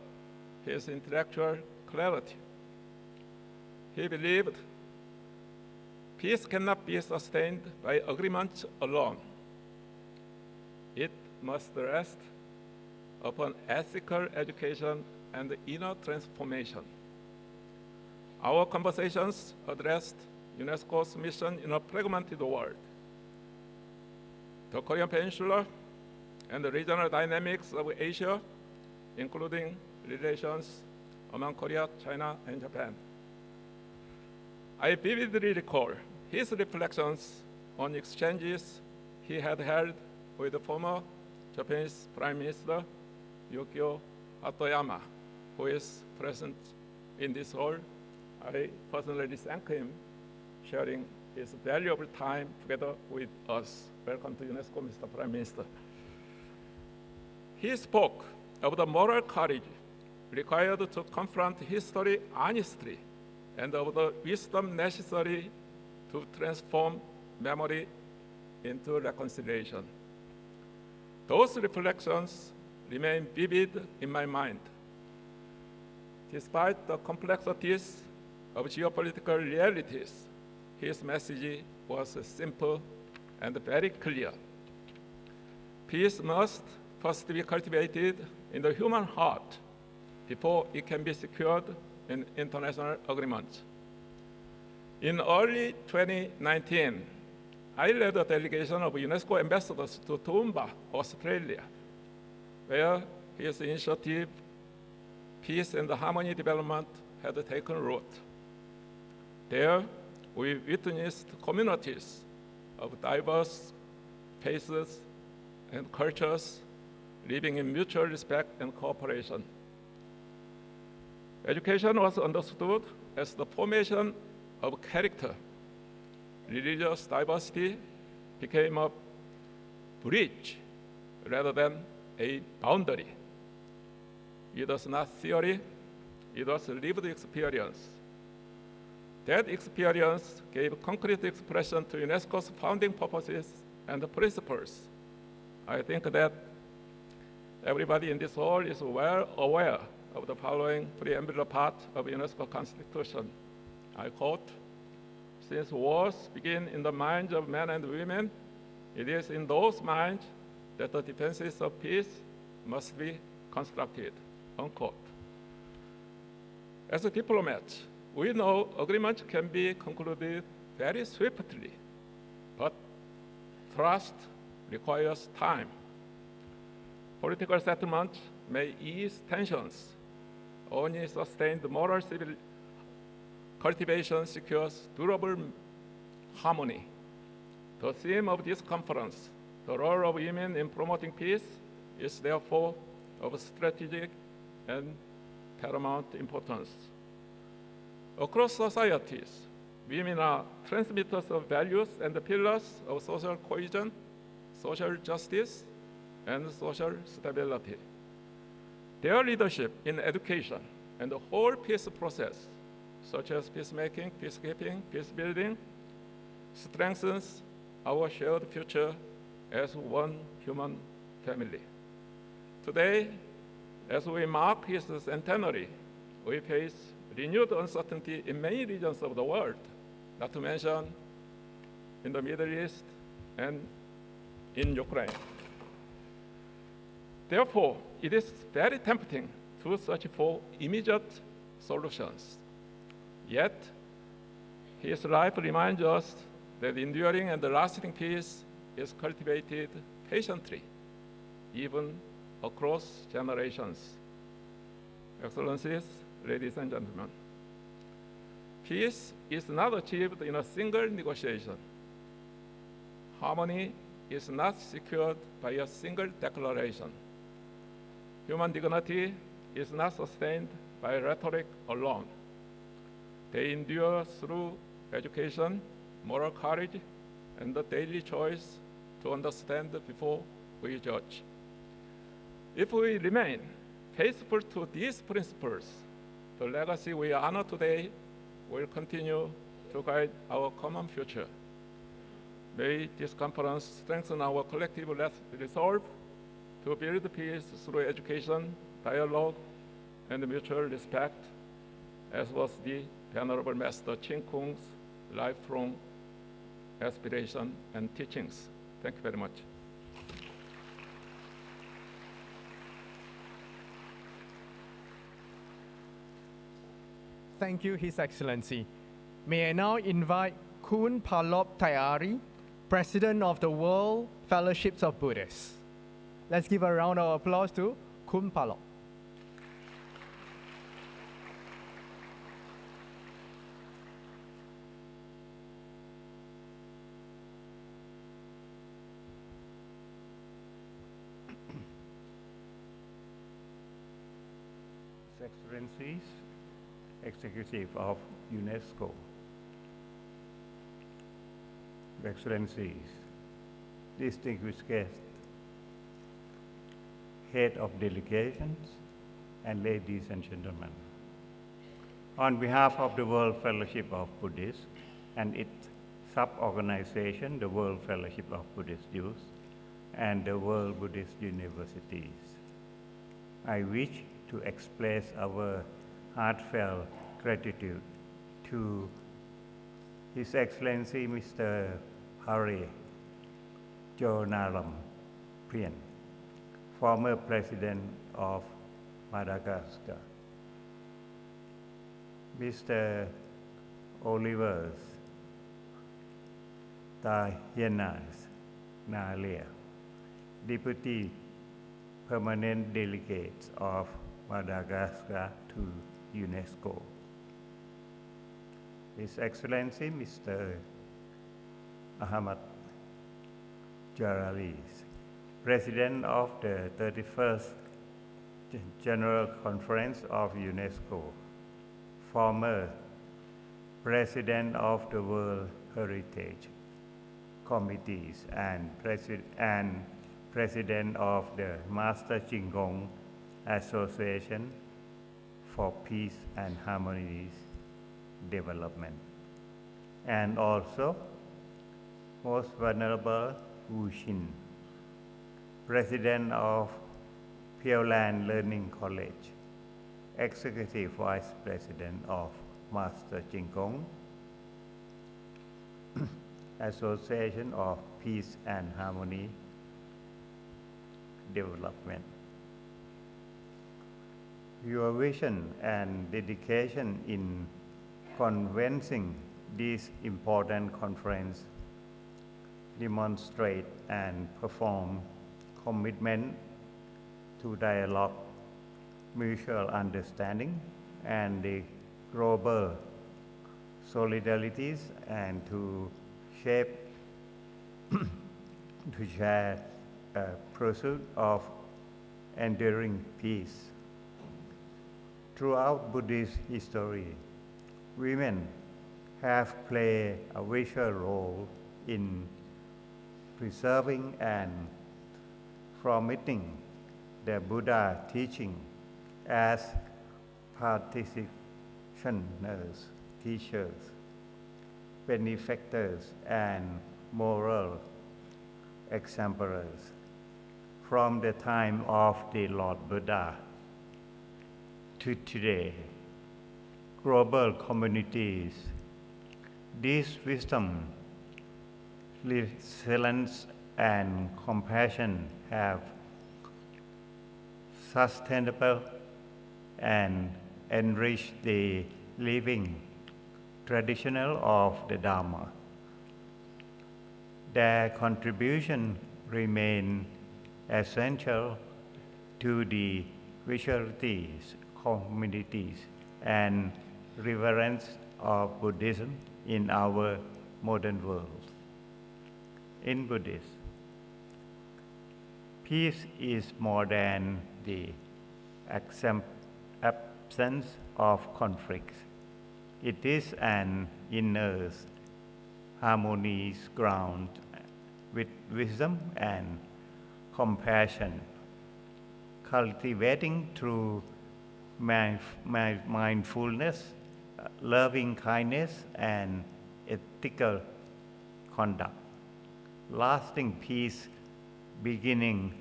his intellectual clarity. He believed peace cannot be sustained by agreements alone. It must rest upon ethical education and inner transformation. Our conversations addressed UNESCO's mission in a fragmented world, the Korean Peninsula, and the regional dynamics of Asia, including relations among Korea, China, and Japan. I vividly recall his reflections on exchanges he had held with the former Japanese Prime Minister Yukio Hatoyama, who is present in this hall. I personally thank him sharing his valuable time together with us. Welcome to UNESCO, Mr. Prime Minister. He spoke of the moral courage required to confront history honestly and of the wisdom necessary to transform memory into reconciliation. Those reflections remain vivid in my mind. Despite the complexities of geopolitical realities, his message was simple and very clear. Peace must first be cultivated in the human heart before it can be secured in international agreements. In early 2019, I led a delegation of UNESCO ambassadors to Toowoomba, Australia, where his initiative, Peace and Harmony Development, had taken root. There, we witnessed communities of diverse faiths and cultures living in mutual respect and cooperation. Education was understood as the formation of character. Religious diversity became a bridge rather than a boundary. It was not theory, it was lived experience. That experience gave concrete expression to UNESCO's founding purposes and principles. I think that everybody in this hall is well aware of the following preambular part of UNESCO Constitution. I quote, "Since wars begin in the minds of men and women, it is in those minds that the defenses of peace must be constructed," unquote. As a diplomat, we know agreements can be concluded very swiftly, but trust requires time. Political settlements may ease tensions. Only sustained moral civil cultivation secures durable harmony. The theme of this conference, the role of women in promoting peace, is therefore of strategic and paramount importance. Across societies, women are transmitters of values and the pillars of social cohesion, social justice, and social stability. Their leadership in education and the whole peace process, such as peacemaking, peacekeeping, peace building, strengthens our shared future as one human family. Today, as we mark his centenary, we face renewed uncertainty in many regions of the world, not to mention in the Middle East and in Ukraine. Therefore, it is very tempting to search for immediate solutions. Yet, his life reminds us that enduring and lasting peace is cultivated patiently, even across generations. Excellencies, ladies and gentlemen, peace is not achieved in a single negotiation. Harmony is not secured by a single declaration. Human dignity is not sustained by rhetoric alone. They endure through education, moral courage, and the daily choice to understand before we judge. If we remain faithful to these principles, the legacy we honor today will continue to guide our common future. May this conference strengthen our collective resolve to build peace through education, dialogue, and mutual respect, as was the Venerable Master Chin Kung's lifelong aspiration and teachings. Thank you very much. Thank you, His Excellency. May I now invite Kun Palop Tayari, President of the World Fellowships of Buddhists. Let's give a round of applause to Kun Palop. Excellencies, Executive of UNESCO, Excellencies, distinguished guests, head of delegations, and ladies and gentlemen. On behalf of the World Fellowship of Buddhists and its sub-organization, the World Fellowship of Buddhist Youth and the World Buddhist Universities, I wish to express our heartfelt gratitude to His Excellency Mr. Harry Jonaram Prien, former President of Madagascar. Mr. Oliver Tahienas Nalia, Deputy Permanent Delegate of Madagascar to UNESCO. His Excellency Mr. Ahmad Jaralis, President of the 31st General Conference of UNESCO, former President of the World Heritage Committees and President of the Master Chingong Association for Peace and Harmony Development, and also Most Venerable Wu Xin, President of Pure Land Learning College, Executive Vice President of Master Chingong Association of Peace and Harmony Development. Your vision and dedication in convening this important conference demonstrate and perform commitment to dialogue, mutual understanding, and the global solidarities, and to shape to share a pursuit of enduring peace. Throughout Buddhist history, women have played a vital role in preserving and promoting the Buddha teaching as practitioners, teachers, benefactors, and moral exemplars from the time of the Lord Buddha to today. Global communities, this wisdom, resilience, and compassion have sustainable and enriched the living tradition of the Dharma. Their contribution remain essential to the vitalities, communities, and reverence of Buddhism in our modern world. In Buddhism, peace is more than the absence of conflicts. It is an inner harmonious ground with wisdom and compassion, cultivating through mindfulness, loving kindness, and ethical conduct. Lasting peace beginning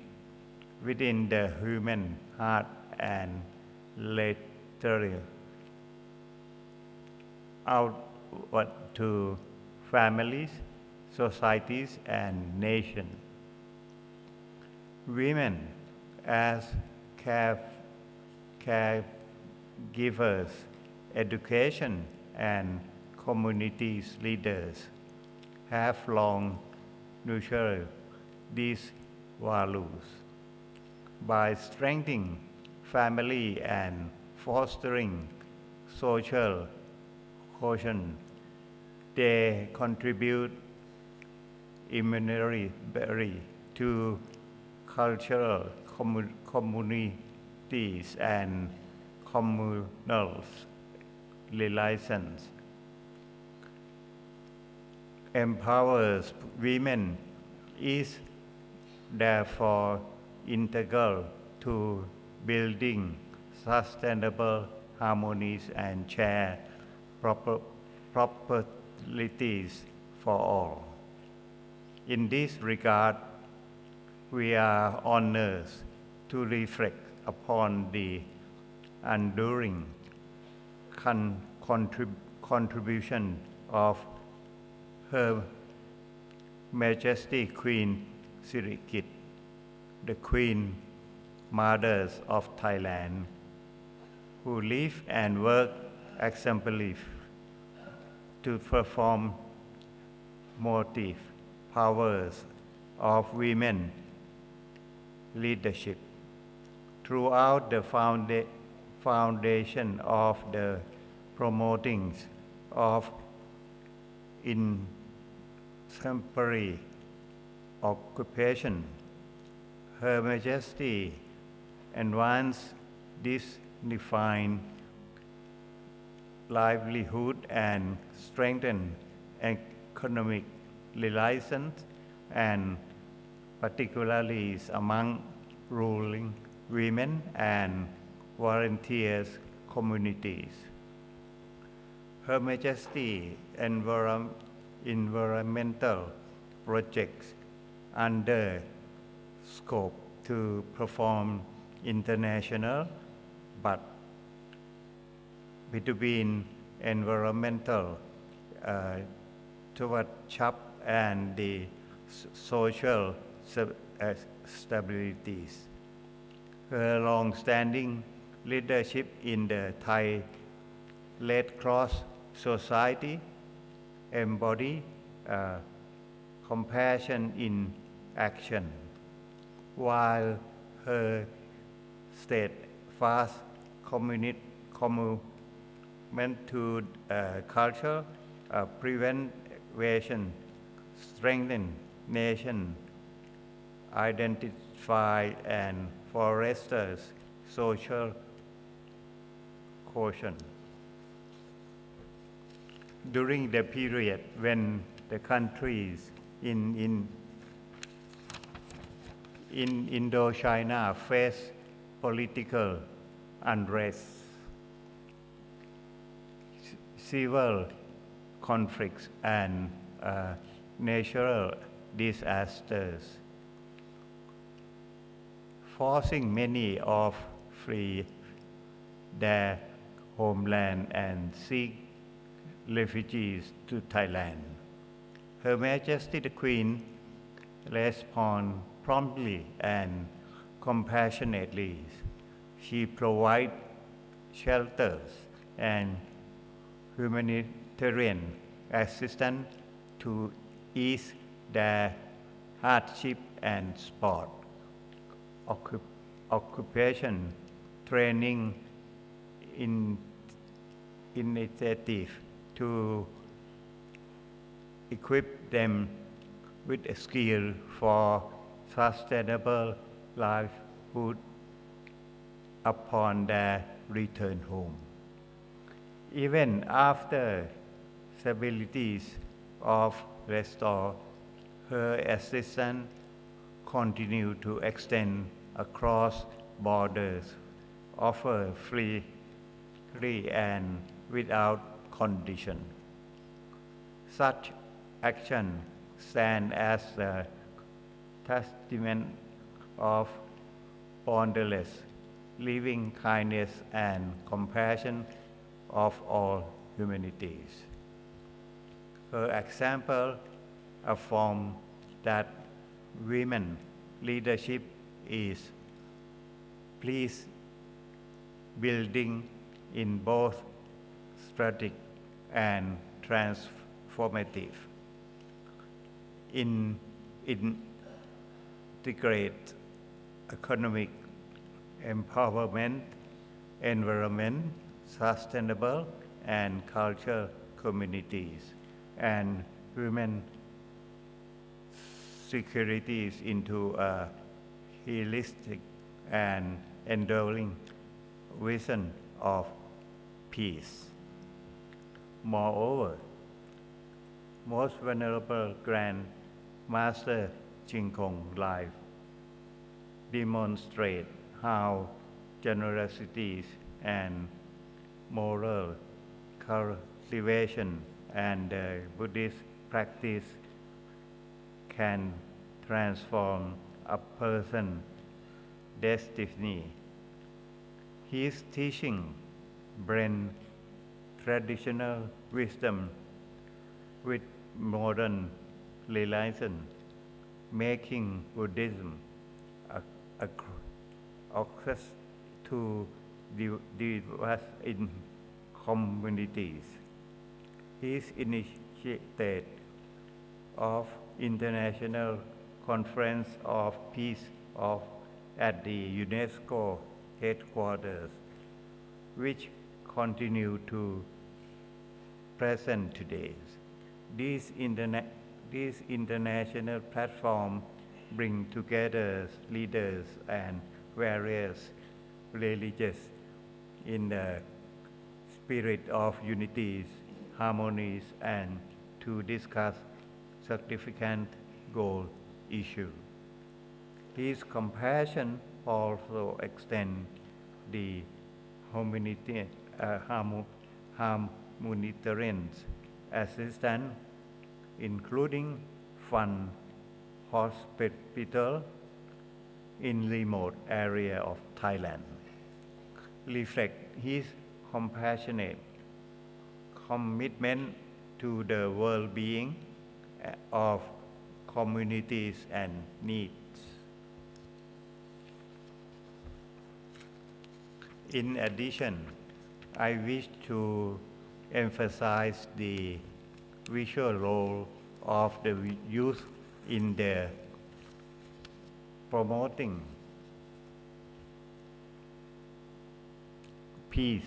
within the human heart and later outward to families, societies, and nations. Women as caregivers, education, and communities leaders have long nurtured these values. By strengthening family and fostering social cohesion, they contribute immeasurably to cultural communities and communal relations. Empowers women is therefore integral to building sustainable harmonies and shared prosperities for all. In this regard, we are honored to reflect upon the enduring contribution of Her Majesty Queen Sirikit, the Queen Mothers of Thailand, who live and work exemplarily to perform motive powers of women leadership throughout the foundation of the promoting of exemplary occupation. Her Majesty advanced this defined livelihood and strengthened economic relations, and particularly among ruling women and volunteers communities. Her Majesty environmental projects under scope to perform international but between environmental stewardship and the social stabilities. Her long-standing leadership in the Thai Red Cross Society embody compassion in action, while her steadfast commitment to culture preservation strengthen nation identify and fosters social cohesion. During the period when the countries in Indochina faced political unrest, civil conflicts, and natural disasters, forcing many of flee their homeland and seek refugees to Thailand. Her Majesty the Queen responded promptly and compassionately. She provided shelters and humanitarian assistance to ease their hardship and support occupation training initiative to equip them with a skill for sustainable livelihood upon their return home. Even after stabilities of restore, her assistance continue to extend across borders, offer free and without condition. Such action stand as a testament of boundless living kindness and compassion of all humanities. Her example affirms that women leadership is peace building in both strategic and transformative. Integrate economic empowerment, environment, sustainable and cultural communities, and women securities into a holistic and enduring vision of peace. Moreover, most venerable Grand Master Ching-Kung life demonstrate how generosity and moral cultivation and Buddhist practice can transform a person's destiny. His teaching blend traditional wisdom with modern religion, making Buddhism access to diverse in communities. His initiated of International Conference of Peace at the UNESCO headquarters, which continue to present today. These international platforms bring together leaders and various religions in the spirit of unities, harmonies, and to discuss significant goal issues. His compassion also extends the humanitarian assistance, including fund hospital in remote area of Thailand, reflect his compassionate commitment to the well-being of communities and needs. In addition, I wish to emphasize the visual role of the youth in the promoting peace.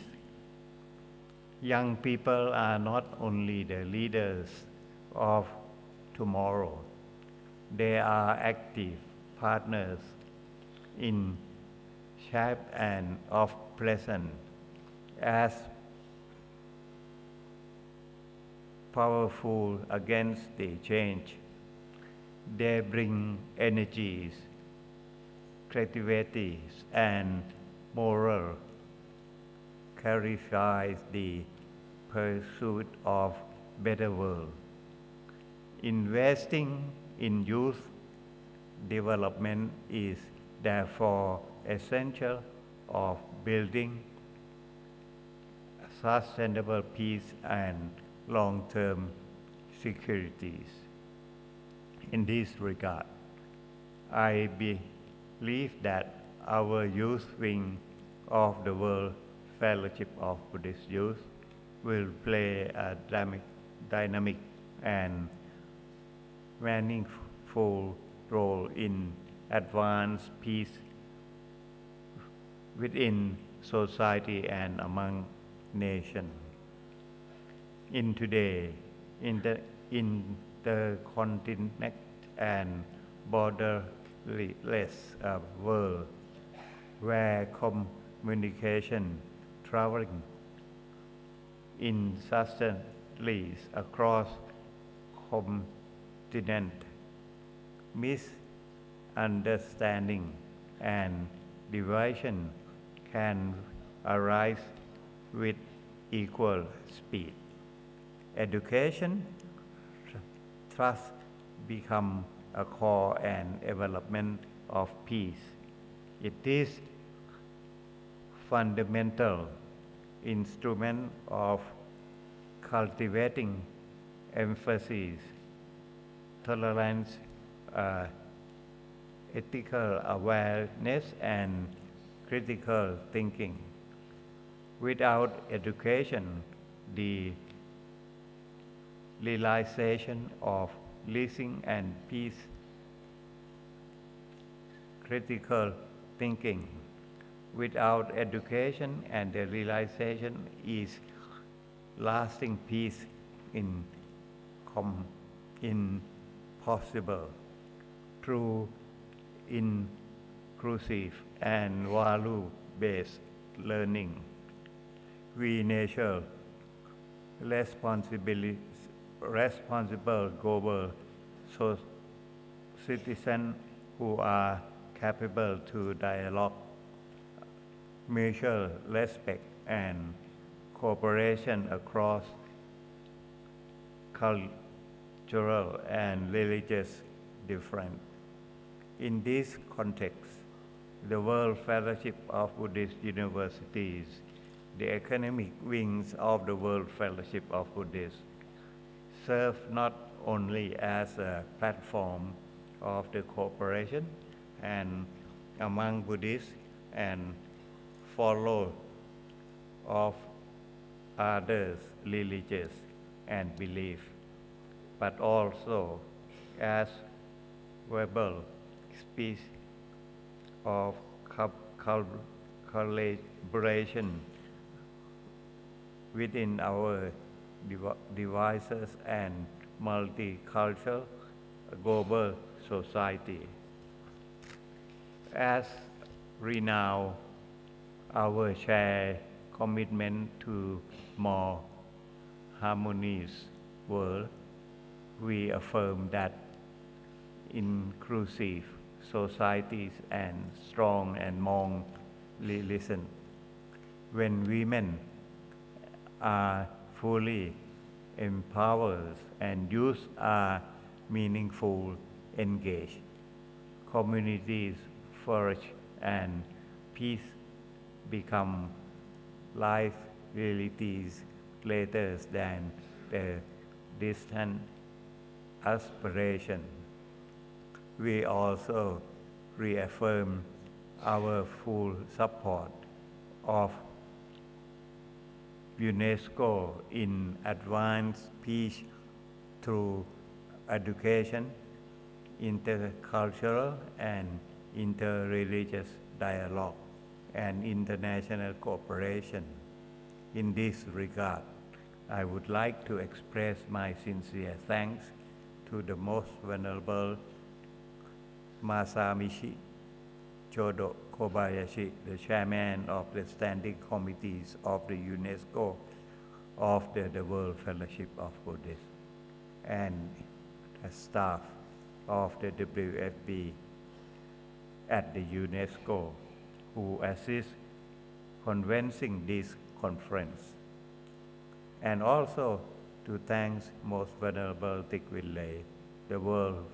Young people are not only the leaders of tomorrow, they are active partners in shape and of present as powerful against the change. They bring energies, creativity, and moral clarifies the pursuit of better world. Investing in youth development is therefore essential of building sustainable peace and long-term securities. In this regard, I believe that our youth wing of the World Fellowship of Buddhist Youth will play a dynamic and meaningful role in advance peace within society and among nations. In today, in the intercontinental and borderless world, where communication traveling incessantly across continents, misunderstanding and division can arise with equal speed. Education, trust become a core and development of peace. It is fundamental instrument of cultivating empathy, tolerance, ethical awareness, and critical thinking. Without education, the realization of listening and peace, critical thinking. Without education and the realization is lasting peace impossible. Through inclusive and value-based learning, we nurture responsible global citizens who are capable to dialogue, mutual respect, and cooperation across cultural and religious difference. In this context, the World Fellowship of Buddhist Universities, the academic wings of the World Fellowship of Buddhists, serve not only as a platform of the cooperation and among Buddhists and follow of others' religious and belief, but also as verbal speech of collaboration within our devices and multicultural global society. As we now our shared commitment to more harmonious world, we affirm that inclusive societies and strong and long listen. When women are fully empowered and youth are meaningful engaged, communities flourish and peace become life realities greater than the distant aspiration. We also reaffirm our full support of UNESCO in advanced peace through education, intercultural and interreligious dialogue, and international cooperation. In this regard, I would like to express my sincere thanks to the Most Venerable Masamichi Chodo Kobayashi, the chairman of the Standing Committees of the UNESCO of the World Fellowship of Buddhists, and the staff of the WFB at the UNESCO who assist convening this conference. And also to thank Most Venerable Tikwile, the World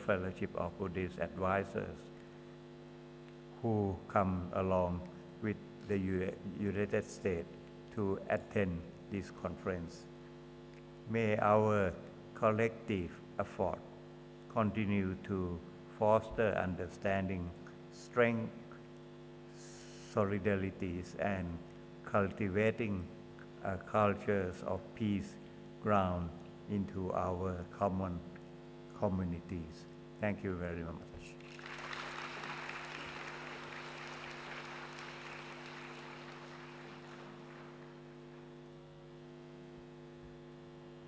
Fellowship of Buddhist Advisors, who come along with the United States to attend this conference. May our collective effort continue to foster understanding, strength, solidarities, and cultivating cultures of peace ground into our common communities. Thank you very much.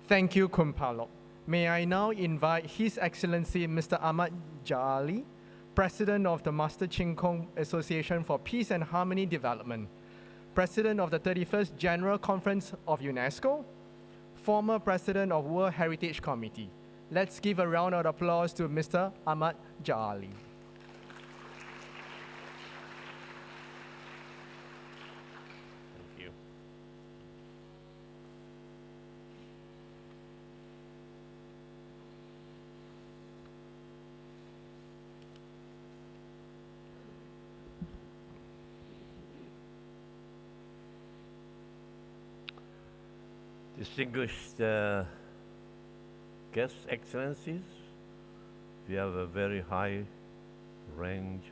Thank you, Kumpalo. May I now invite His Excellency Mr. Ahmad Jali, President of the Master Ching Kung Association for Peace and Harmony Development, President of the 31st General Conference of UNESCO, former President of World Heritage Committee. Let's give a round of applause to Mr. Ahmad Jali. Thank you. Distinguished guests, excellencies, we have a very high rank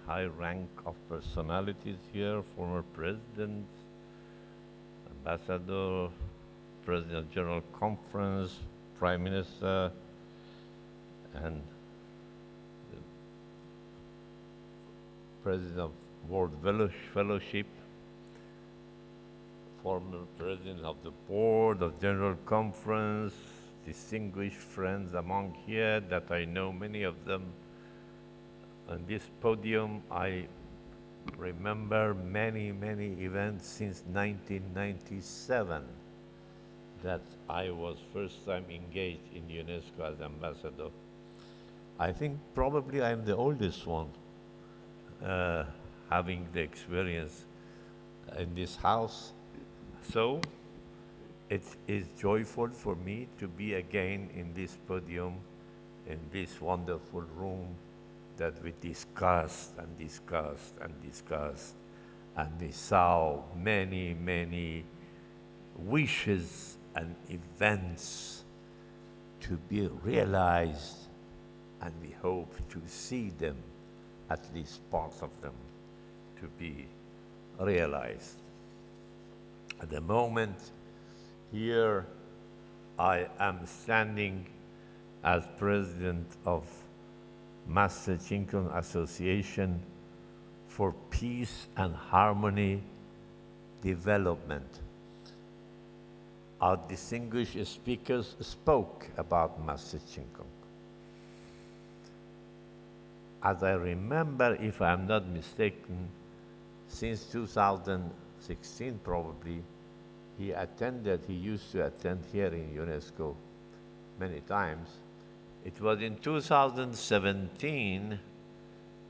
of personalities here, former presidents, ambassador, president of General Conference, prime minister, and the president of World Fellowship, former president of the board of General Conference, distinguished friends among here that I know many of them. On this podium, I remember many events since 1997 that I was first time engaged in UNESCO as ambassador. I think probably I'm the oldest one having the experience in this house. So it is joyful for me to be again in this podium, in this wonderful room that we discussed and we saw many wishes and events to be realized, and we hope to see them, at least parts of them, to be realized. At the moment, here I am standing as president of Master Ching Kung Association for Peace and Harmony Development. Our distinguished speakers spoke about Master Ching Kung. As I remember, if I'm not mistaken, since 2016 probably, he used to attend here in UNESCO many times. It was in 2017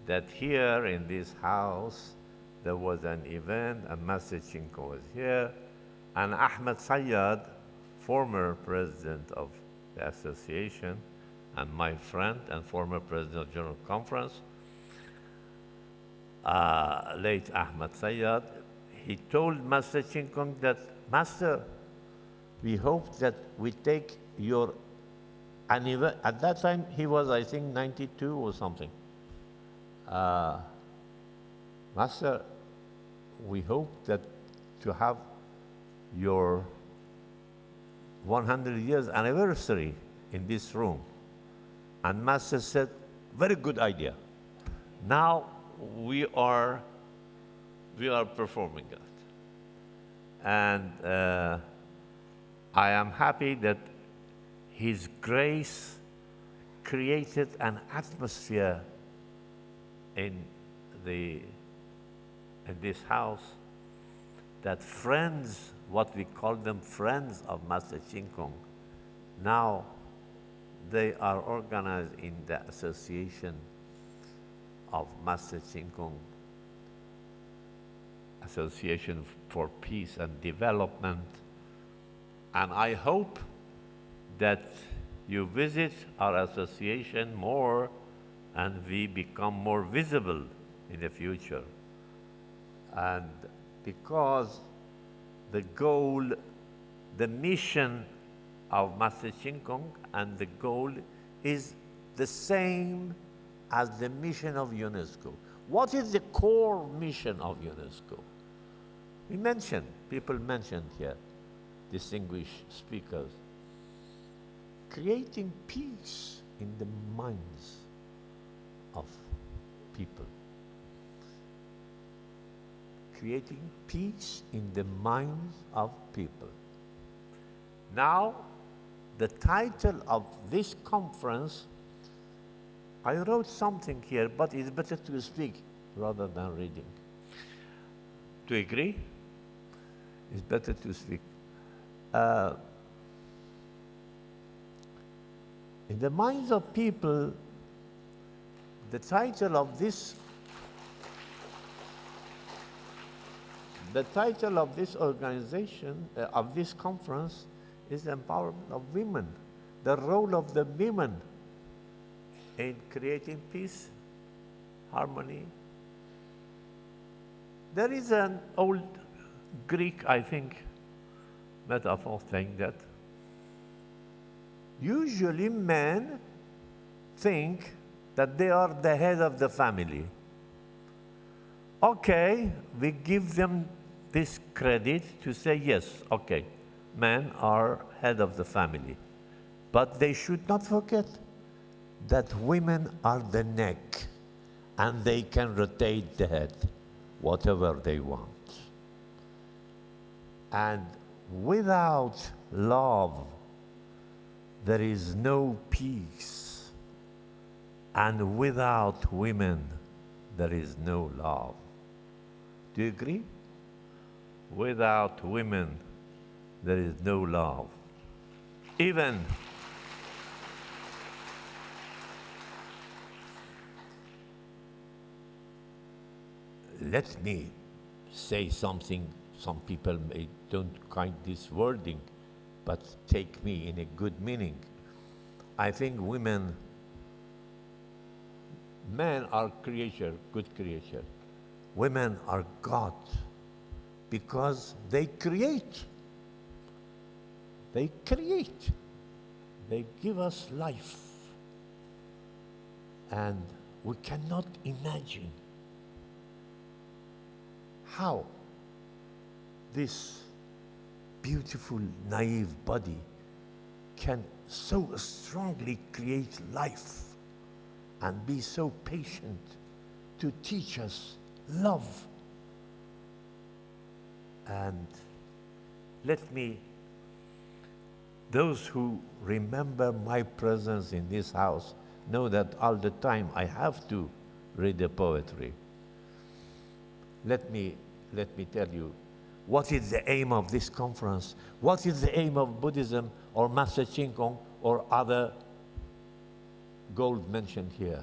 that here in this house, there was an event, and Master Ching Kung was here, and Ahmed Sayyad, former president of the association, and my friend and former president of General Conference, late Ahmed Sayyad, he told Master Ching Kung that, Master, we hope that we take your anniversary. At that time, he was, I think, 92 or something. Master, we hope that to have your 100 years anniversary in this room. And Master said, very good idea. Now we are performing that. And I am happy that His Grace created an atmosphere in this house that friends, what we call them friends of Master Ching Kung, now they are organized in the Association of Master Ching Kung, Association for Peace and Development. And I hope that you visit our association more and we become more visible in the future. And because the goal, the mission of Master Ching Kung and the goal is the same as the mission of UNESCO. What is the core mission of UNESCO? People mentioned here, distinguished speakers, creating peace in the minds of people. Creating peace in the minds of people. Now, the title of this conference, I wrote something here, but it's better to speak rather than reading. Do you agree? It's better to speak. In the minds of people, the title of this organization, of this conference, is empowerment of women, the role of the women in creating peace, harmony. There is an old Greek, I think, metaphor saying that usually men think that they are the head of the family. Okay, we give them this credit to say, yes, okay, men are head of the family. But they should not forget that women are the neck and they can rotate the head, whatever they want. And without love, there is no peace. And without women, there is no love. Do you agree? Without women, there is no love. Even let me say something, some people don't kind this wording, but take me in a good meaning. I think men are creature, good creature. Women are God because they create. They create. They give us life. And we cannot imagine how this beautiful, naive body can so strongly create life and be so patient to teach us love. And those who remember my presence in this house know that all the time I have to read the poetry. Let me tell you, what is the aim of this conference? What is the aim of Buddhism or Master Ching Kung or other gold mentioned here?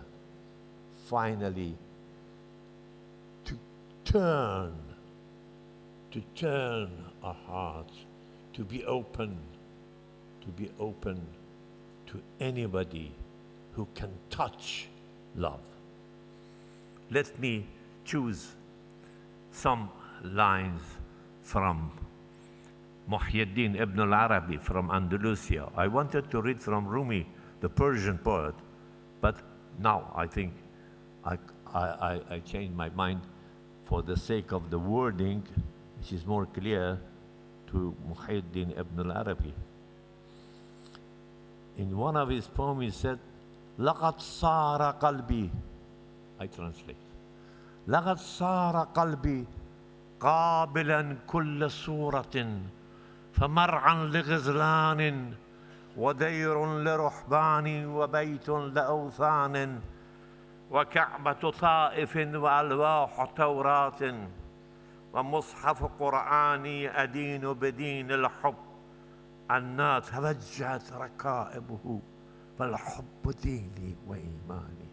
Finally, to turn our hearts, to be open to anybody who can touch love. Let me choose some lines from Muhyiddin Ibn al-Arabi from Andalusia. I wanted to read from Rumi, the Persian poet, but now I think I changed my mind for the sake of the wording, which is more clear, to Muhyiddin Ibn al-Arabi. In one of his poems, he said, لَقَدْ صَارَ قَلْبِي, I translate, لَقَدْ صَارَ قَلْبِي قابلا كل صورة فمرعا لغزلان ودير لرحبان وبيت لأوثان وكعبة طائف وألواح توراة ومصحف قرآني أدين بدين الحب أنها توجهت ركائبه فالحب ديني وإيماني.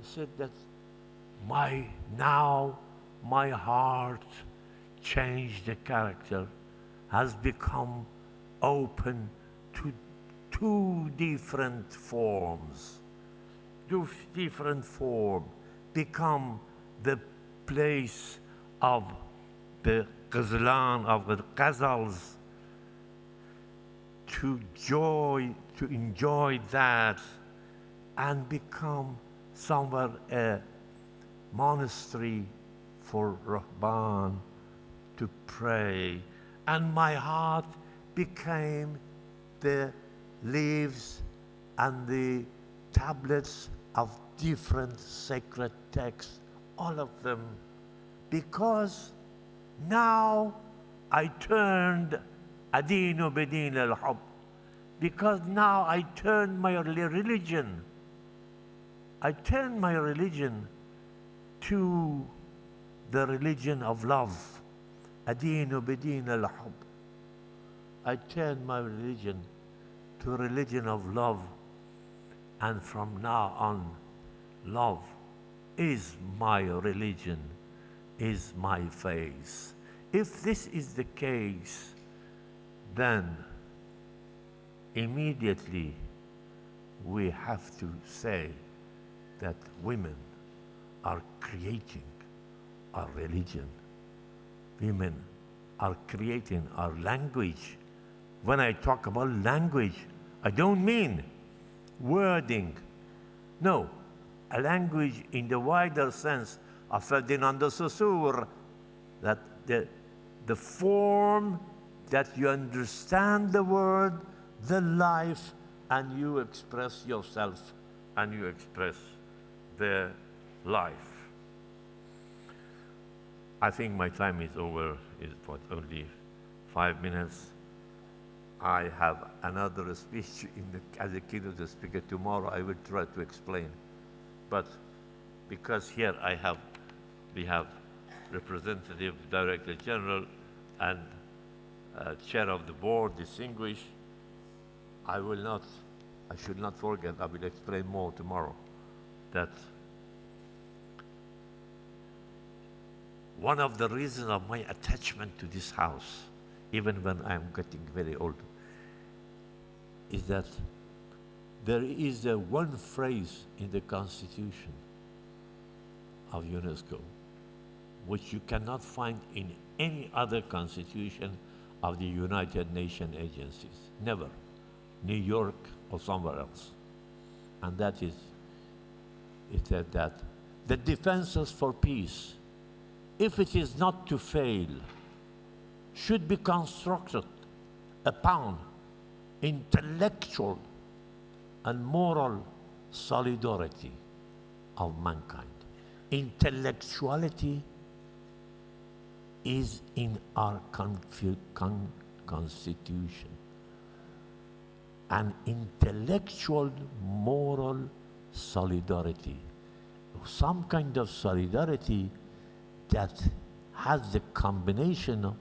He said that my heart changed the character, has become open to two different forms. Two different forms become the place of the ghazlan, of the ghazals, to enjoy that and become somewhere a monastery for Rahban to pray. And my heart became the leaves and the tablets of different sacred texts, all of them, because now I turned Adinu Bedin al-Hub, because now I turned my religion. I turned my religion to the religion of love. Adinu Bedin al-Hub. I turned my religion to religion of love, and from now on, love is my religion, is my faith. If this is the case, then immediately we have to say that women are creating our religion. Women are creating our language. When I talk about language, I don't mean wording. No, a language in the wider sense of Ferdinand de Saussure, that the form that you understand the word, the life, and you express yourself and you express the life. I think my time is over. It's only 5 minutes. I have another speech as a keynote speaker tomorrow. I will try to explain. But because here we have Representative Director General and Chair of the Board, distinguished, I should not forget, I will explain more tomorrow, that one of the reasons of my attachment to this house, even when I'm getting very old, is that there is one phrase in the Constitution of UNESCO which you cannot find in any other constitution of the United Nations agencies. Never. New York, or somewhere else. And that is, it said that the defenses for peace, if it is not to fail, should be constructed upon intellectual and moral solidarity of mankind. Intellectuality is in our constitution. An intellectual, moral solidarity, some kind of solidarity that has the combination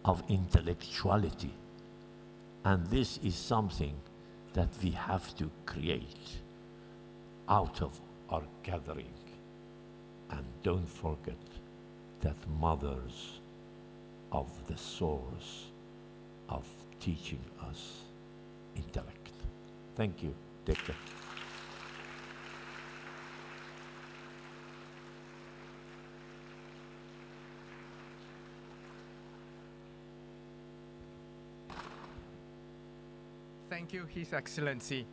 of intellectuality. And this is something that we have to create out of our gathering. And don't forget that mothers of the source of teaching us intellect. Thank you. Take care. Thank you, His Excellency.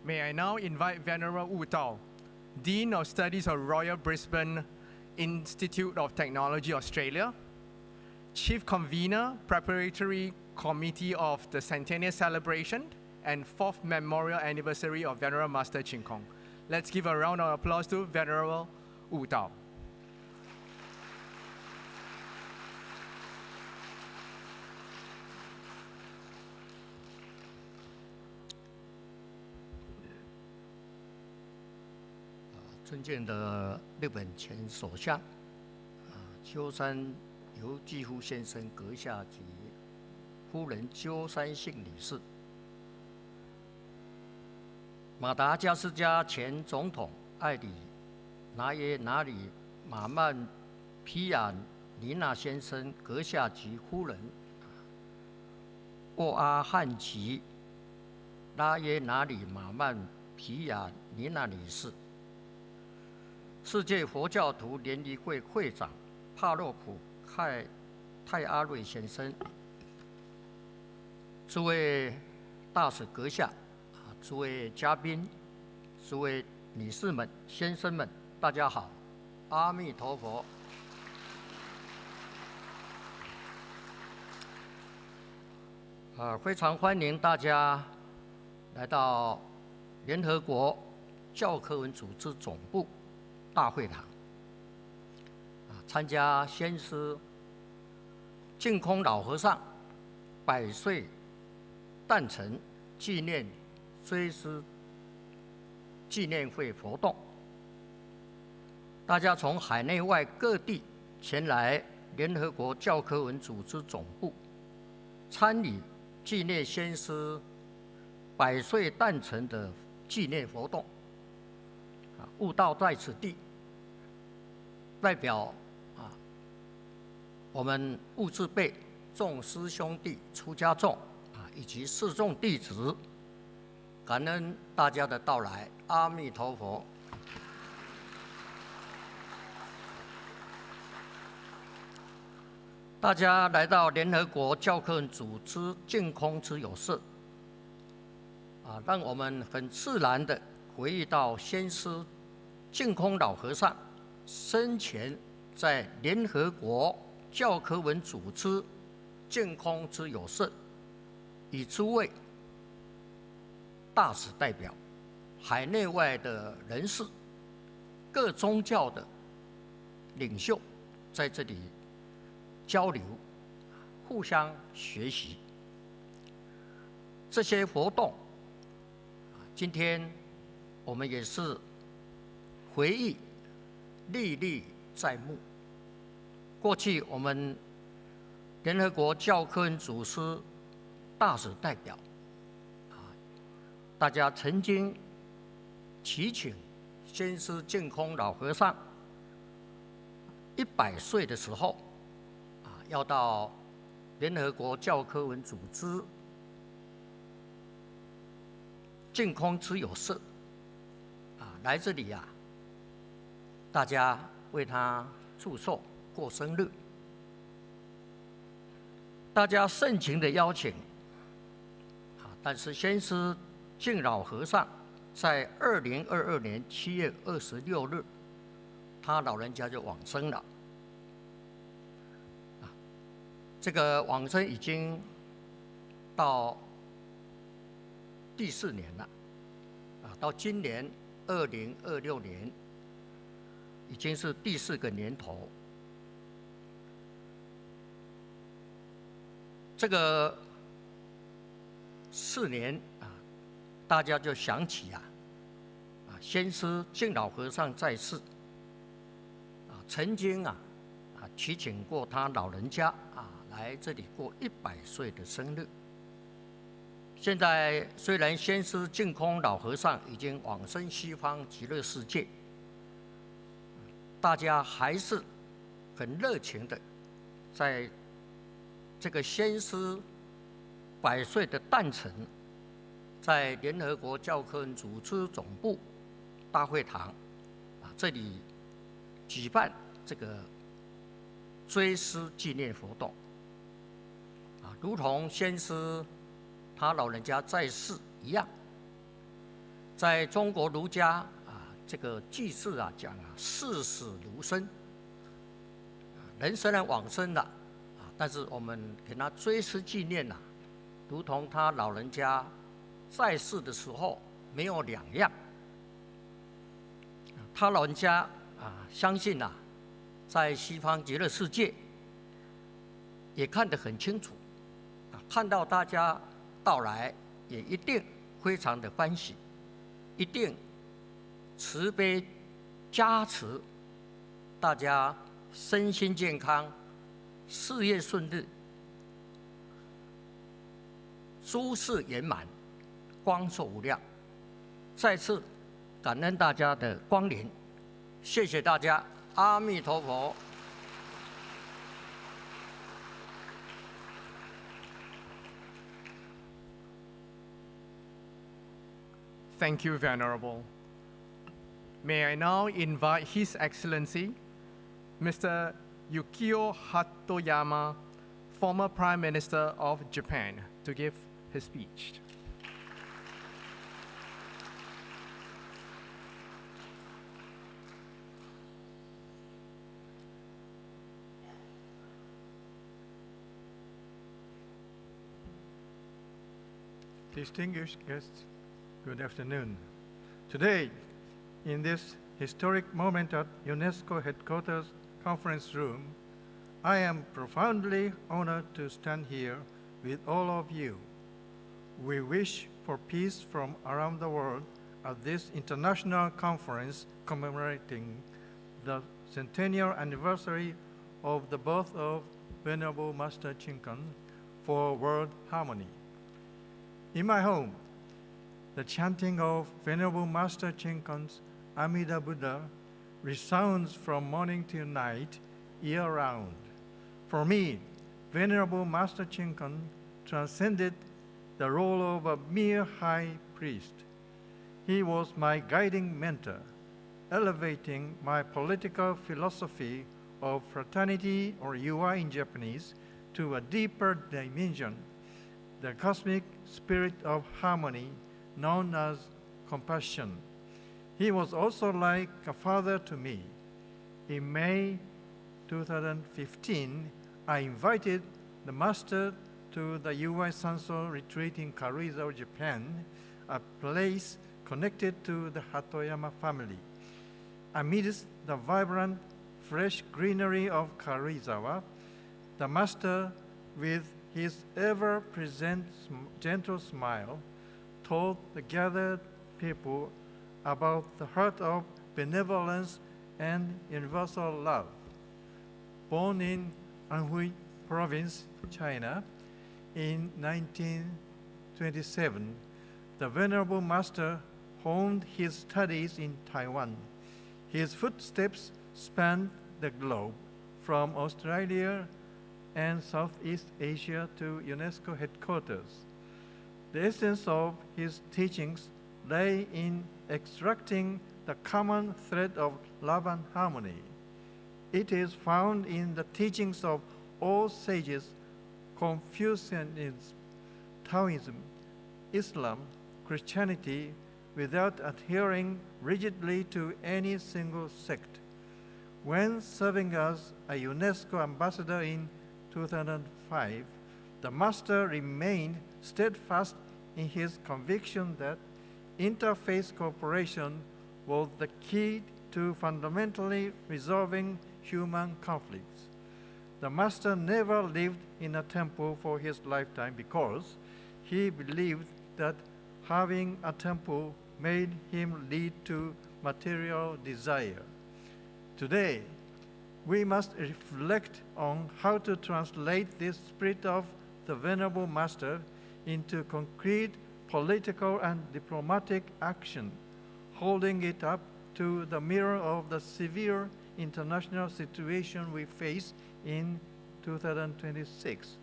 May I now invite Venerable Wu Tao, Dean of Studies of Royal Brisbane Institute of Technology, Australia, Chief Convener, Preparatory Committee of the Centennial Celebration and 4th Memorial Anniversary of Venerable Master Ching Kong. Let's give a round of applause to Venerable Wu Tao. 尊敬的日本前首相，鸠山由纪夫先生阁下及夫人鸠山幸女士，马达加斯加前总统艾里拿耶拿里马曼皮亚尼娜先生阁下及夫人沃阿汉吉拉耶拿里马曼皮亚尼娜女士，世界佛教徒联谊会会长帕洛普泰阿瑞先生，诸位大使阁下，诸位嘉宾，诸位女士们、先生们，大家好，阿弥陀佛。非常欢迎大家来到联合国教科文组织总部大会堂，参加先师净空老和尚100岁诞辰纪念追思纪念会活动。大家从海内外各地前来联合国教科文组织总部，参与纪念先师100岁诞辰的纪念活动。悟道在此地，代表我们悟字辈众师兄弟、出家众以及四众弟子，感恩大家的到来，阿弥陀佛。大家来到联合国教科文组织净空之有事，让我们很自然的回忆到先师净空老和尚生前在联合国教科文组织净空之有事，与诸位大使代表、海内外的人士、各宗教的领袖在这里交流，互相学习。这些活动，今天我们也是回忆历历在目。过去我们联合国教科文组织大使代表，大家曾经祈请先师净空老和尚100岁的时候，要到联合国教科文组织净空之有事，来这里大家为他祝寿、过生日，大家盛情的邀请，但是先师敬老和尚在2022年7月26日，他老人家就往生了。这个往生已经到第4年了，到今年2026年已经是第4个年头。这个4年大家就想起先师敬老和尚在世曾经祈请过他老人家来这里过100岁的生日。现在虽然先师净空老和尚已经往生西方极乐世界，大家还是很热情的在这个先师100岁的诞辰，在联合国教科文组织总部大会堂这里举办这个追思纪念活动如同先师他老人家在世一样。在中国儒家这个祭祀讲视死如生，人虽然往生了但是我们给他追思纪念如同他老人家在世的时候没有两样。他老人家相信在西方极乐世界也看得很清楚，看到大家到来也一定非常的欢喜，一定慈悲加持大家身心健康，事业顺利，诸事圆满，光寿无量。再次感恩大家的光临，谢谢大家，阿弥陀佛。Thank you, Venerable. May I now invite His Excellency, Mr. Yukio Hatoyama, former Prime Minister of Japan, to give his speech. Distinguished guests, good afternoon. Today, in this historic moment at UNESCO headquarters conference room, I am profoundly honored to stand here with all of you. We wish for peace from around the world at this international conference commemorating the centennial anniversary of the birth of Venerable Master Chinkan for world harmony. In my home, the chanting of Venerable Master Chinkan's Amida Buddha resounds from morning till night, year-round. For me, Venerable Master Chinkan transcended the role of a mere high priest. He was my guiding mentor, elevating my political philosophy of fraternity, or UI in Japanese, to a deeper dimension, the cosmic spirit of harmony known as compassion. He was also like a father to me. In May 2015, I invited the Master to the UI Sanso retreat in Karuizawa, Japan, a place connected to the Hatoyama family. Amidst the vibrant, fresh greenery of Karuizawa, the Master, with his ever-present gentle smile, told the gathered people about the heart of benevolence and universal love. Born in Anhui Province, China, in 1927, the Venerable Master honed his studies in Taiwan. His footsteps spanned the globe, from Australia and Southeast Asia to UNESCO headquarters. The essence of his teachings lay in extracting the common thread of love and harmony. It is found in the teachings of all sages, Confucianism, Taoism, Islam, Christianity without adhering rigidly to any single sect. When serving as a UNESCO ambassador in 2005, the Master remained steadfast in his conviction that interfaith cooperation was the key to fundamentally resolving human conflicts. The Master never lived in a temple for his lifetime because he believed that having a temple made him lead to material desire. Today, we must reflect on how to translate this spirit of the Venerable Master into concrete political and diplomatic action, holding it up to the mirror of the severe international situation we face in 2026.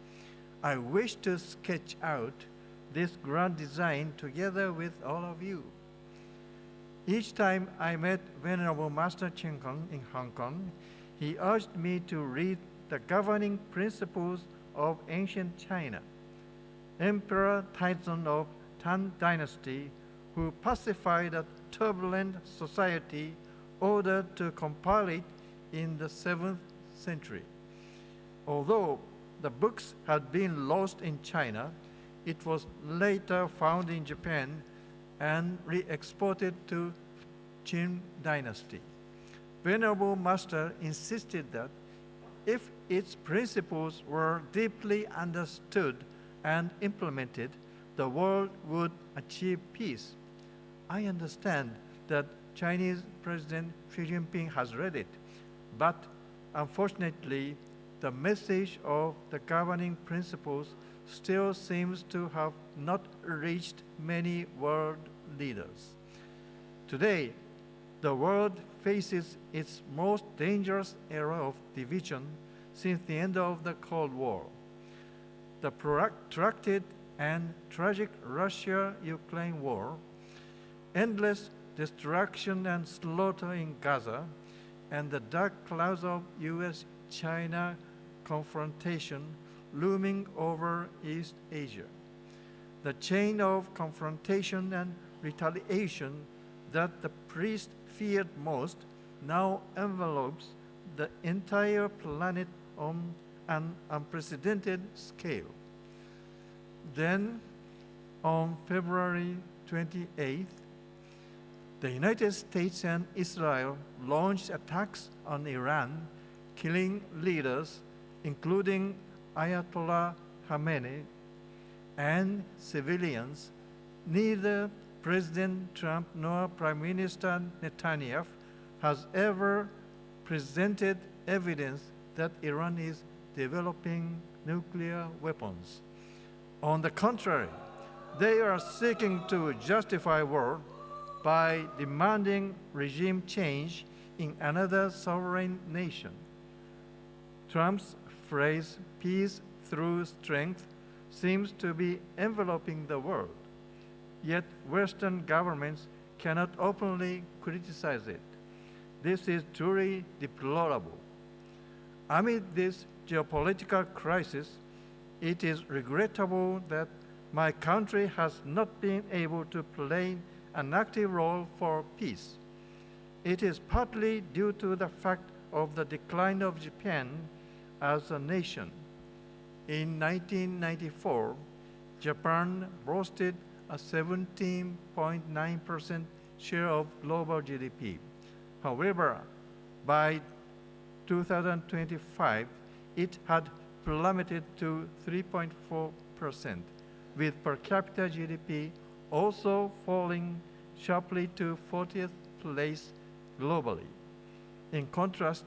I wish to sketch out this grand design together with all of you. Each time I met Venerable Master Chen Kong in Hong Kong, he urged me to read the governing principles of ancient China. Emperor Taizong of Tang Dynasty, who pacified a turbulent society, ordered to compile it in the 7th century. Although the books had been lost in China, it was later found in Japan and re-exported to Qing Dynasty. Venerable Master insisted that if its principles were deeply understood and implemented, the world would achieve peace. I understand that Chinese President Xi Jinping has read it, but unfortunately, the message of the governing principles still seems to have not reached many world leaders. Today, the world faces its most dangerous era of division since the end of the Cold War. The protracted and tragic Russia-Ukraine war, endless destruction and slaughter in Gaza, and the dark clouds of US-China confrontation looming over East Asia. The chain of confrontation and retaliation that the priest feared most now envelopes the entire planet on an unprecedented scale. Then, on February 28th, the United States and Israel launched attacks on Iran, killing leaders, including Ayatollah Khamenei, and civilians. Neither President Trump nor Prime Minister Netanyahu has ever presented evidence that Iran is developing nuclear weapons. On the contrary, they are seeking to justify war by demanding regime change in another sovereign nation. Trump's phrase, peace through strength, seems to be enveloping the world. Yet Western governments cannot openly criticize it. This is truly deplorable. Amid this geopolitical crisis, it is regrettable that my country has not been able to play an active role for peace. It is partly due to the fact of the decline of Japan as a nation. In 1994, Japan boasted a 17.9% share of global GDP. However, by 2025, it had plummeted to 3.4%, with per capita GDP also falling sharply to 40th place globally. In contrast,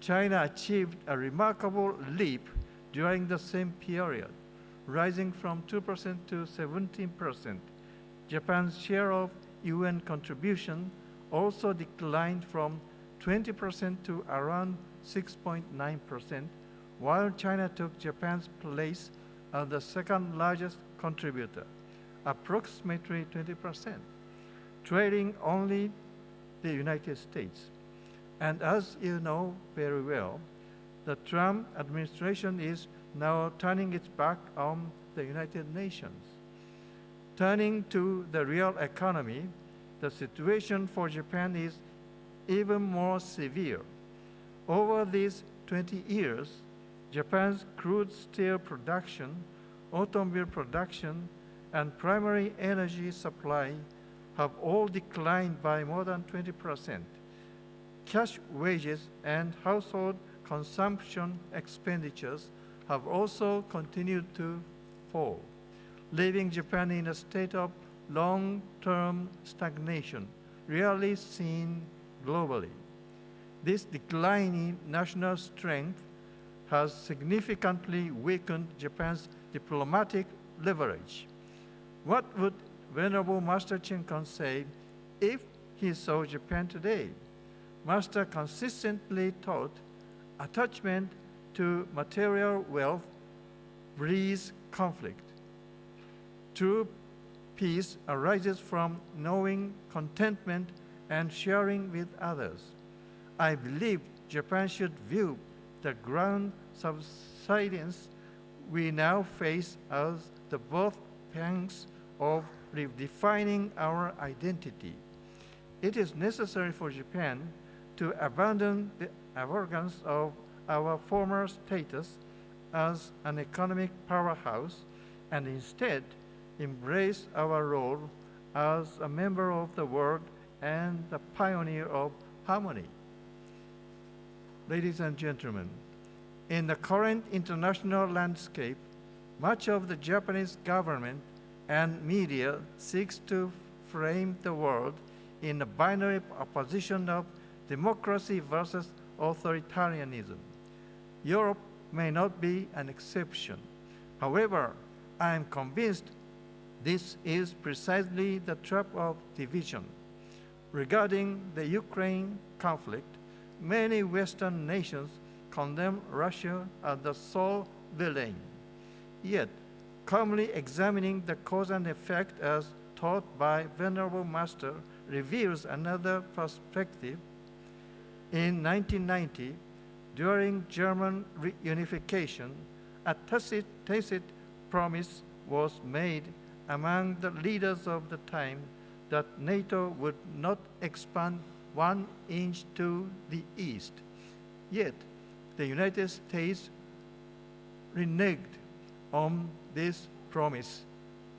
China achieved a remarkable leap during the same period, rising from 2% to 17%. Japan's share of UN contribution also declined from 20% to around 6.9%, while China took Japan's place as the second largest contributor, approximately 20%, trailing only the United States. And as you know very well, the Trump administration is now turning its back on the United Nations. Turning to the real economy, the situation for Japan is even more severe. Over these 20 years, Japan's crude steel production, automobile production, and primary energy supply have all declined by more than 20%. Cash wages and household consumption expenditures have also continued to fall, leaving Japan in a state of long-term stagnation, rarely seen globally. This declining national strength has significantly weakened Japan's diplomatic leverage. What would Venerable Master Chinkan say if he saw Japan today? Master consistently taught attachment to material wealth breeds conflict. True peace arises from knowing contentment and sharing with others. I believe Japan should view the ground subsidence we now face as the birth pangs of redefining our identity. It is necessary for Japan to abandon the arrogance of our former status as an economic powerhouse and instead embrace our role as a member of the world and the pioneer of harmony. Ladies and gentlemen, in the current international landscape, much of the Japanese government and media seeks to frame the world in a binary opposition of democracy versus authoritarianism. Europe may not be an exception. However, I am convinced this is precisely the trap of division. Regarding the Ukraine conflict, many Western nations condemn Russia as the sole villain. Yet, calmly examining the cause and effect as taught by Venerable Master reveals another perspective. In 1990, during German reunification, a tacit promise was made among the leaders of the time that NATO would not expand 1 inch to the east. Yet, the United States reneged on this promise,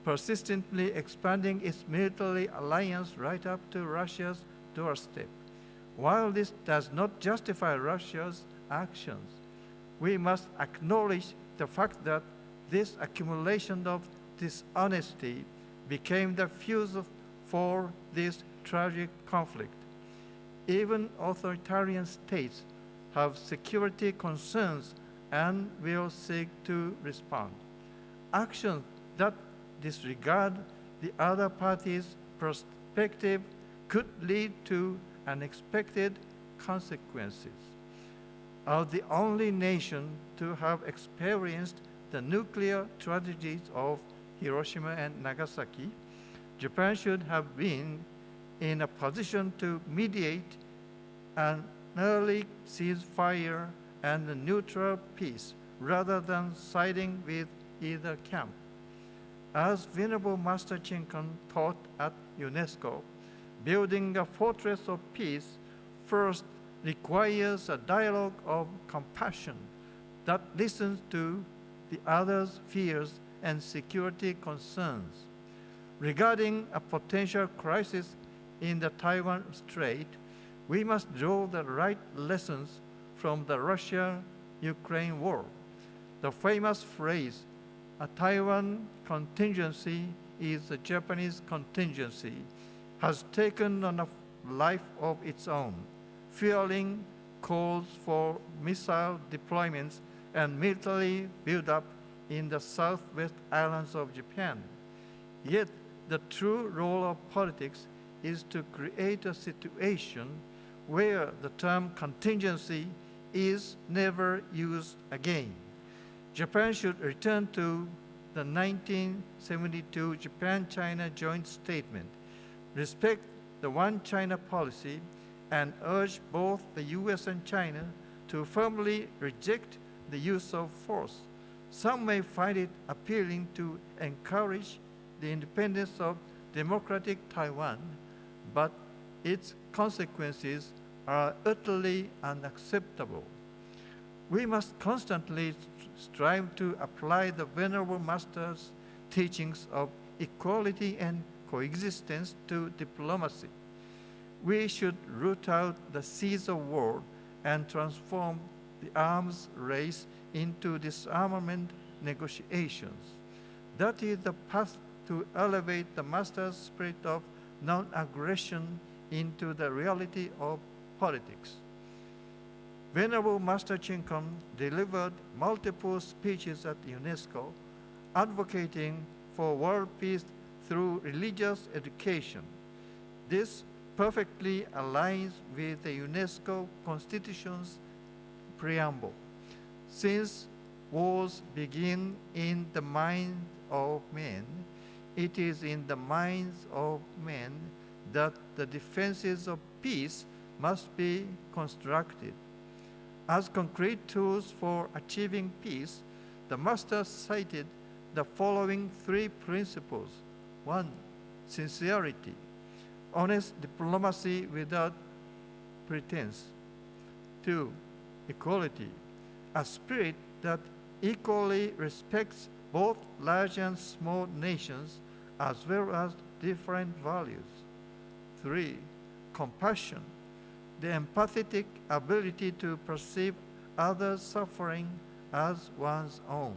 persistently expanding its military alliance right up to Russia's doorstep. While this does not justify Russia's actions, we must acknowledge the fact that this accumulation of dishonesty became the fuse for this tragic conflict. Even authoritarian states have security concerns and will seek to respond. Actions that disregard the other party's perspective could lead to unexpected consequences. As the only nation to have experienced the nuclear tragedies of Hiroshima and Nagasaki, Japan should have been in a position to mediate an early ceasefire and a neutral peace rather than siding with either camp. As Venerable Master Chinkan taught at UNESCO, building a fortress of peace first requires a dialogue of compassion that listens to the other's fears and security concerns. Regarding a potential crisis in the Taiwan Strait, we must draw the right lessons from the Russia-Ukraine war. The famous phrase, "A Taiwan contingency is a Japanese contingency," has taken on a life of its own, fueling calls for missile deployments and military buildup in the southwest islands of Japan. Yet, the true role of politics is to create a situation where the term contingency is never used again. Japan should return to the 1972 Japan-China joint statement, respect the One China policy, and urge both the US and China to firmly reject the use of force. Some may find it appealing to encourage the the independence of democratic Taiwan, but its consequences are utterly unacceptable. We must constantly strive to apply the Venerable Master's teachings of equality and coexistence to diplomacy. We should root out the seeds of war and transform the arms race into disarmament negotiations. That is the path to elevate the Master's spirit of non-aggression into the reality of politics. Venerable Master Chin Kung delivered multiple speeches at UNESCO advocating for world peace through religious education. This perfectly aligns with the UNESCO Constitution's preamble. Since wars begin in the mind of men, it is in the minds of men that the defenses of peace must be constructed. As concrete tools for achieving peace, the Master cited the following three principles. 1. Sincerity, honest diplomacy without pretense. 2. Equality, a spirit that equally respects both large and small nations as well as different values. 3. Compassion, the empathetic ability to perceive others' suffering as one's own.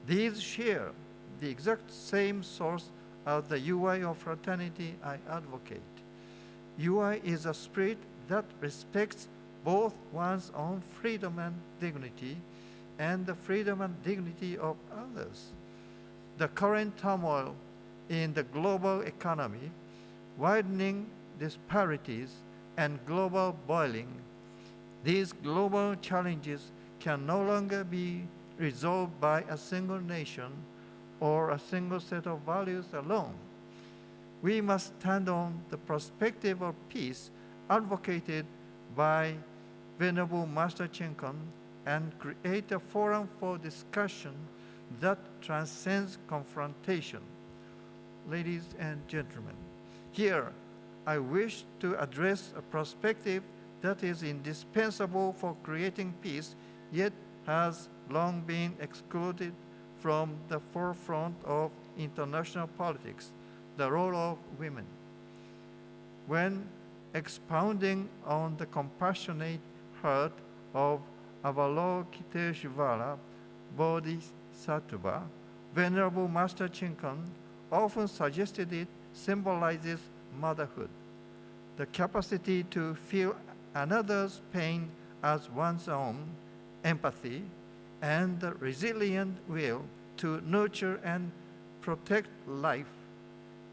These share the exact same source as the UI of fraternity I advocate. UI is a spirit that respects both one's own freedom and dignity and the freedom and dignity of others. The current turmoil in the global economy, widening disparities, and global boiling, these global challenges can no longer be resolved by a single nation or a single set of values alone. We must stand on the perspective of peace advocated by Venerable Master Chin Kung and create a forum for discussion that transcends confrontation. Ladies and gentlemen, here I wish to address a perspective that is indispensable for creating peace, yet has long been excluded from the forefront of international politics, the role of women. When expounding on the compassionate heart of Avalokiteshvara Bodhisattva, Venerable Master Chin Kung often suggested it symbolizes motherhood, the capacity to feel another's pain as one's own, empathy, and the resilient will to nurture and protect life.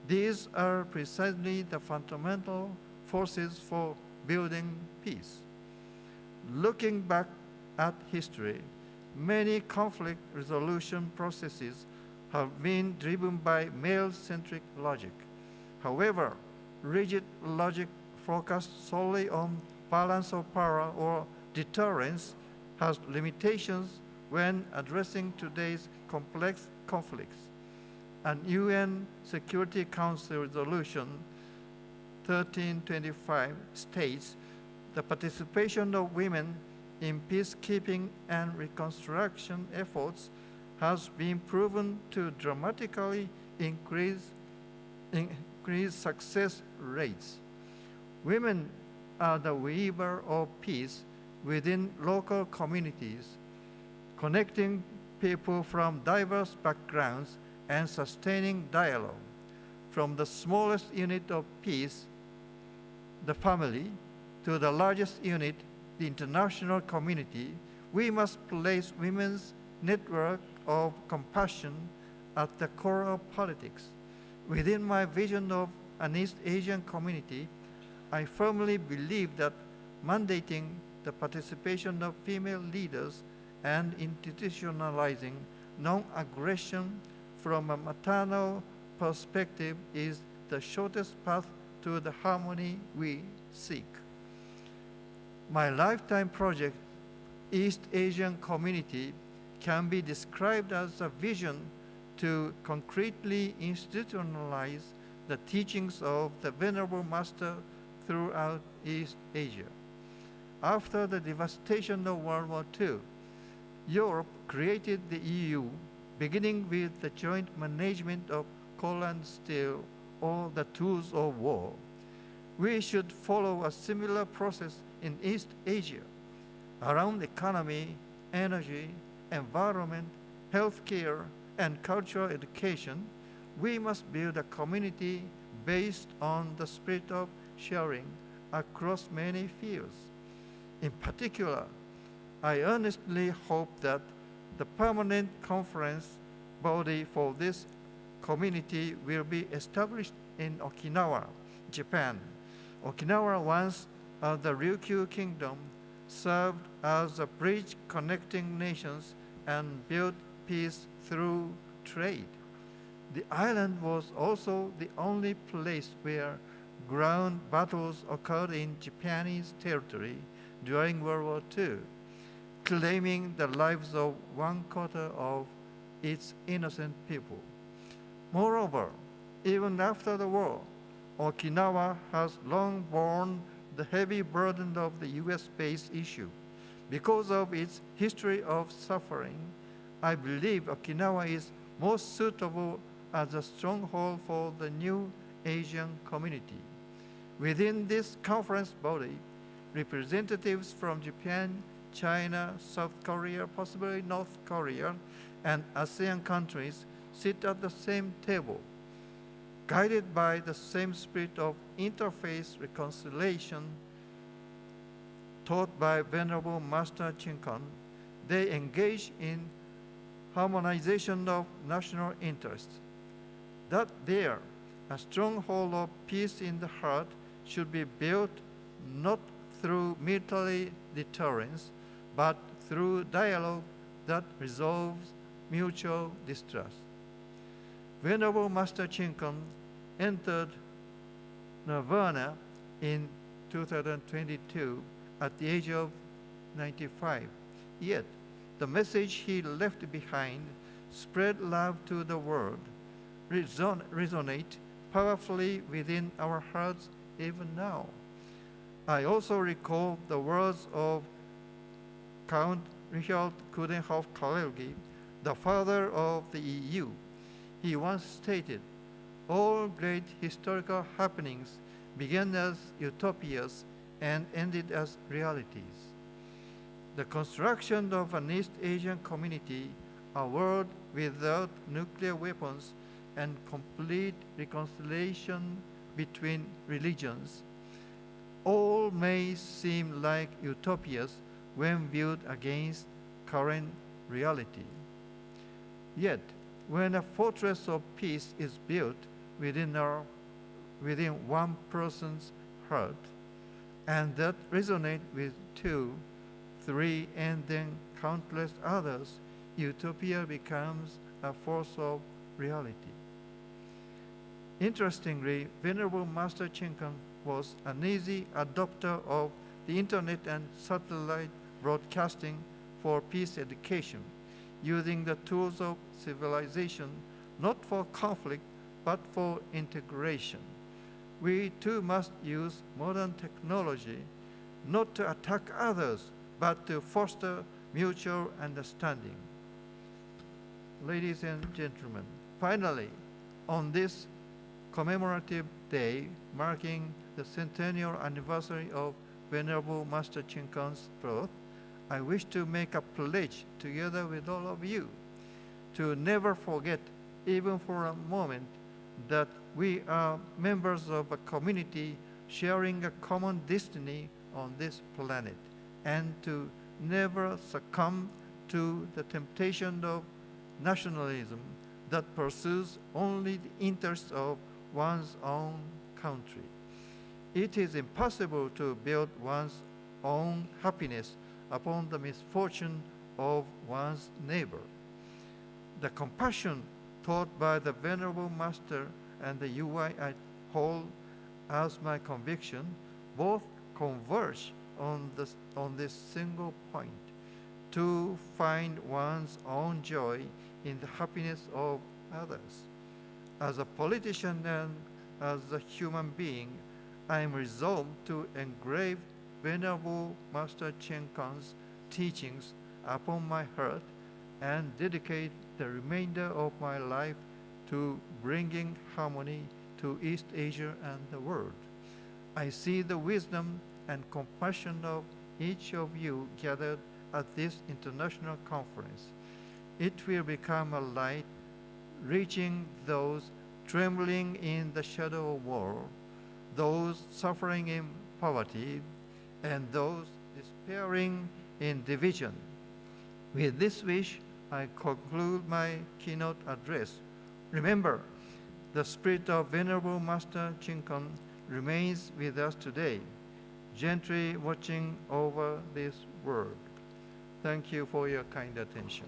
These are precisely the fundamental forces for building peace. Looking back at history, many conflict resolution processes have been driven by male-centric logic. However, rigid logic focused solely on balance of power or deterrence has limitations when addressing today's complex conflicts. An UN Security Council resolution 1325 states the participation of women in peacekeeping and reconstruction efforts has been proven to dramatically increase success rates. Women are the weaver of peace within local communities, connecting people from diverse backgrounds and sustaining dialogue. From the smallest unit of peace, the family, to the largest unit, the international community, we must place women's network of compassion at the core of politics. Within my vision of an East Asian community, I firmly believe that mandating the participation of female leaders and institutionalizing non-aggression from a maternal perspective is the shortest path to the harmony we seek. My lifetime project, East Asian Community, can be described as a vision to concretely institutionalize the teachings of the Venerable Master throughout East Asia. After the devastation of World War II, Europe created the EU, beginning with the joint management of coal and steel, or the tools of war. We should follow a similar process in East Asia around economy, energy, environment, healthcare, and cultural education. We must build a community based on the spirit of sharing across many fields. In particular, I earnestly hope that the permanent conference body for this community will be established in Okinawa, Japan. Okinawa, once the Ryukyu Kingdom, served as a bridge connecting nations and built peace through trade. The island was also the only place where ground battles occurred in Japanese territory during World War II, claiming the lives of 1/4 of its innocent people. Moreover, even after the war, Okinawa has long borne the heavy burden of the US-based issue. Because of its history of suffering, I believe Okinawa is most suitable as a stronghold for the new Asian community. Within this conference body, representatives from Japan, China, South Korea, possibly North Korea, and ASEAN countries sit at the same table. Guided by the same spirit of interfaith reconciliation taught by Venerable Master Chinkon, they engage in harmonization of national interests. That there, a stronghold of peace in the heart should be built not through military deterrence, but through dialogue that resolves mutual distrust. Venerable Master Chinkon entered Nirvana in 2022 at the age of 95. Yet, the message he left behind, spread love to the world, resonate powerfully within our hearts even now. I also recall the words of Count Richard Coudenhove-Kalergi, the father of the EU. He once stated, "All great historical happenings began as utopias and ended as realities." The construction of an East Asian community, a world without nuclear weapons, and complete reconciliation between religions, all may seem like utopias when viewed against current reality. Yet, when a fortress of peace is built within one person's heart, and that resonates with 2, 3, and then countless others, utopia becomes a force of reality. Interestingly, Venerable Master Chinkon was an easy adopter of the internet and satellite broadcasting for peace education, using the tools of civilization not for conflict but for integration. We too must use modern technology not to attack others but to foster mutual understanding. Ladies and gentlemen, finally, on this commemorative day marking the centennial anniversary of Venerable Master Chinkon's birth, I wish to make a pledge together with all of you to never forget, even for a moment, that we are members of a community sharing a common destiny on this planet, and to never succumb to the temptation of nationalism that pursues only the interests of one's own country. It is impossible to build one's own happiness upon the misfortune of one's neighbor. The compassion taught by the Venerable Master and the UI I hold as my conviction both converge on this single point: to find one's own joy in the happiness of others. As a politician and as a human being, I am resolved to engrave Venerable Master Chen Kang's teachings upon my heart and dedicate the remainder of my life to bringing harmony to East Asia and the world. I see the wisdom and compassion of each of you gathered at this international conference. It will become a light reaching those trembling in the shadow of war, those suffering in poverty, and those despairing in division. With this wish, I conclude my keynote address. Remember, the spirit of Venerable Master Chen Kang remains with us today, gently watching over this world. Thank you for your kind attention.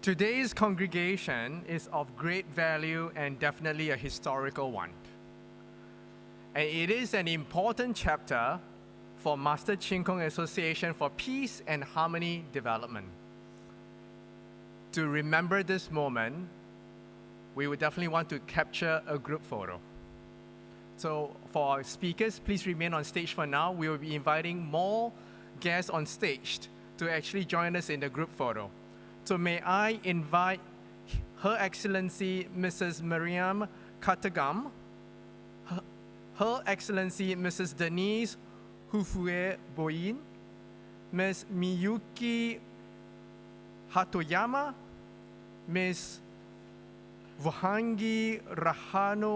Today's congregation is of great value and definitely a historical one. And it is an important chapter for Master Chen Kung Association for Peace and Harmony Development. To remember this moment, we would definitely want to capture a group photo. So for our speakers, please remain on stage for now. We will be inviting more guests on stage to actually join us in the group photo. So may I invite Her Excellency Mrs. Miriam Katagam, Her Excellency Mrs. Denise Hufue Boyin, Ms. Miyuki Hatoyama, Ms. Vuhangi Rahano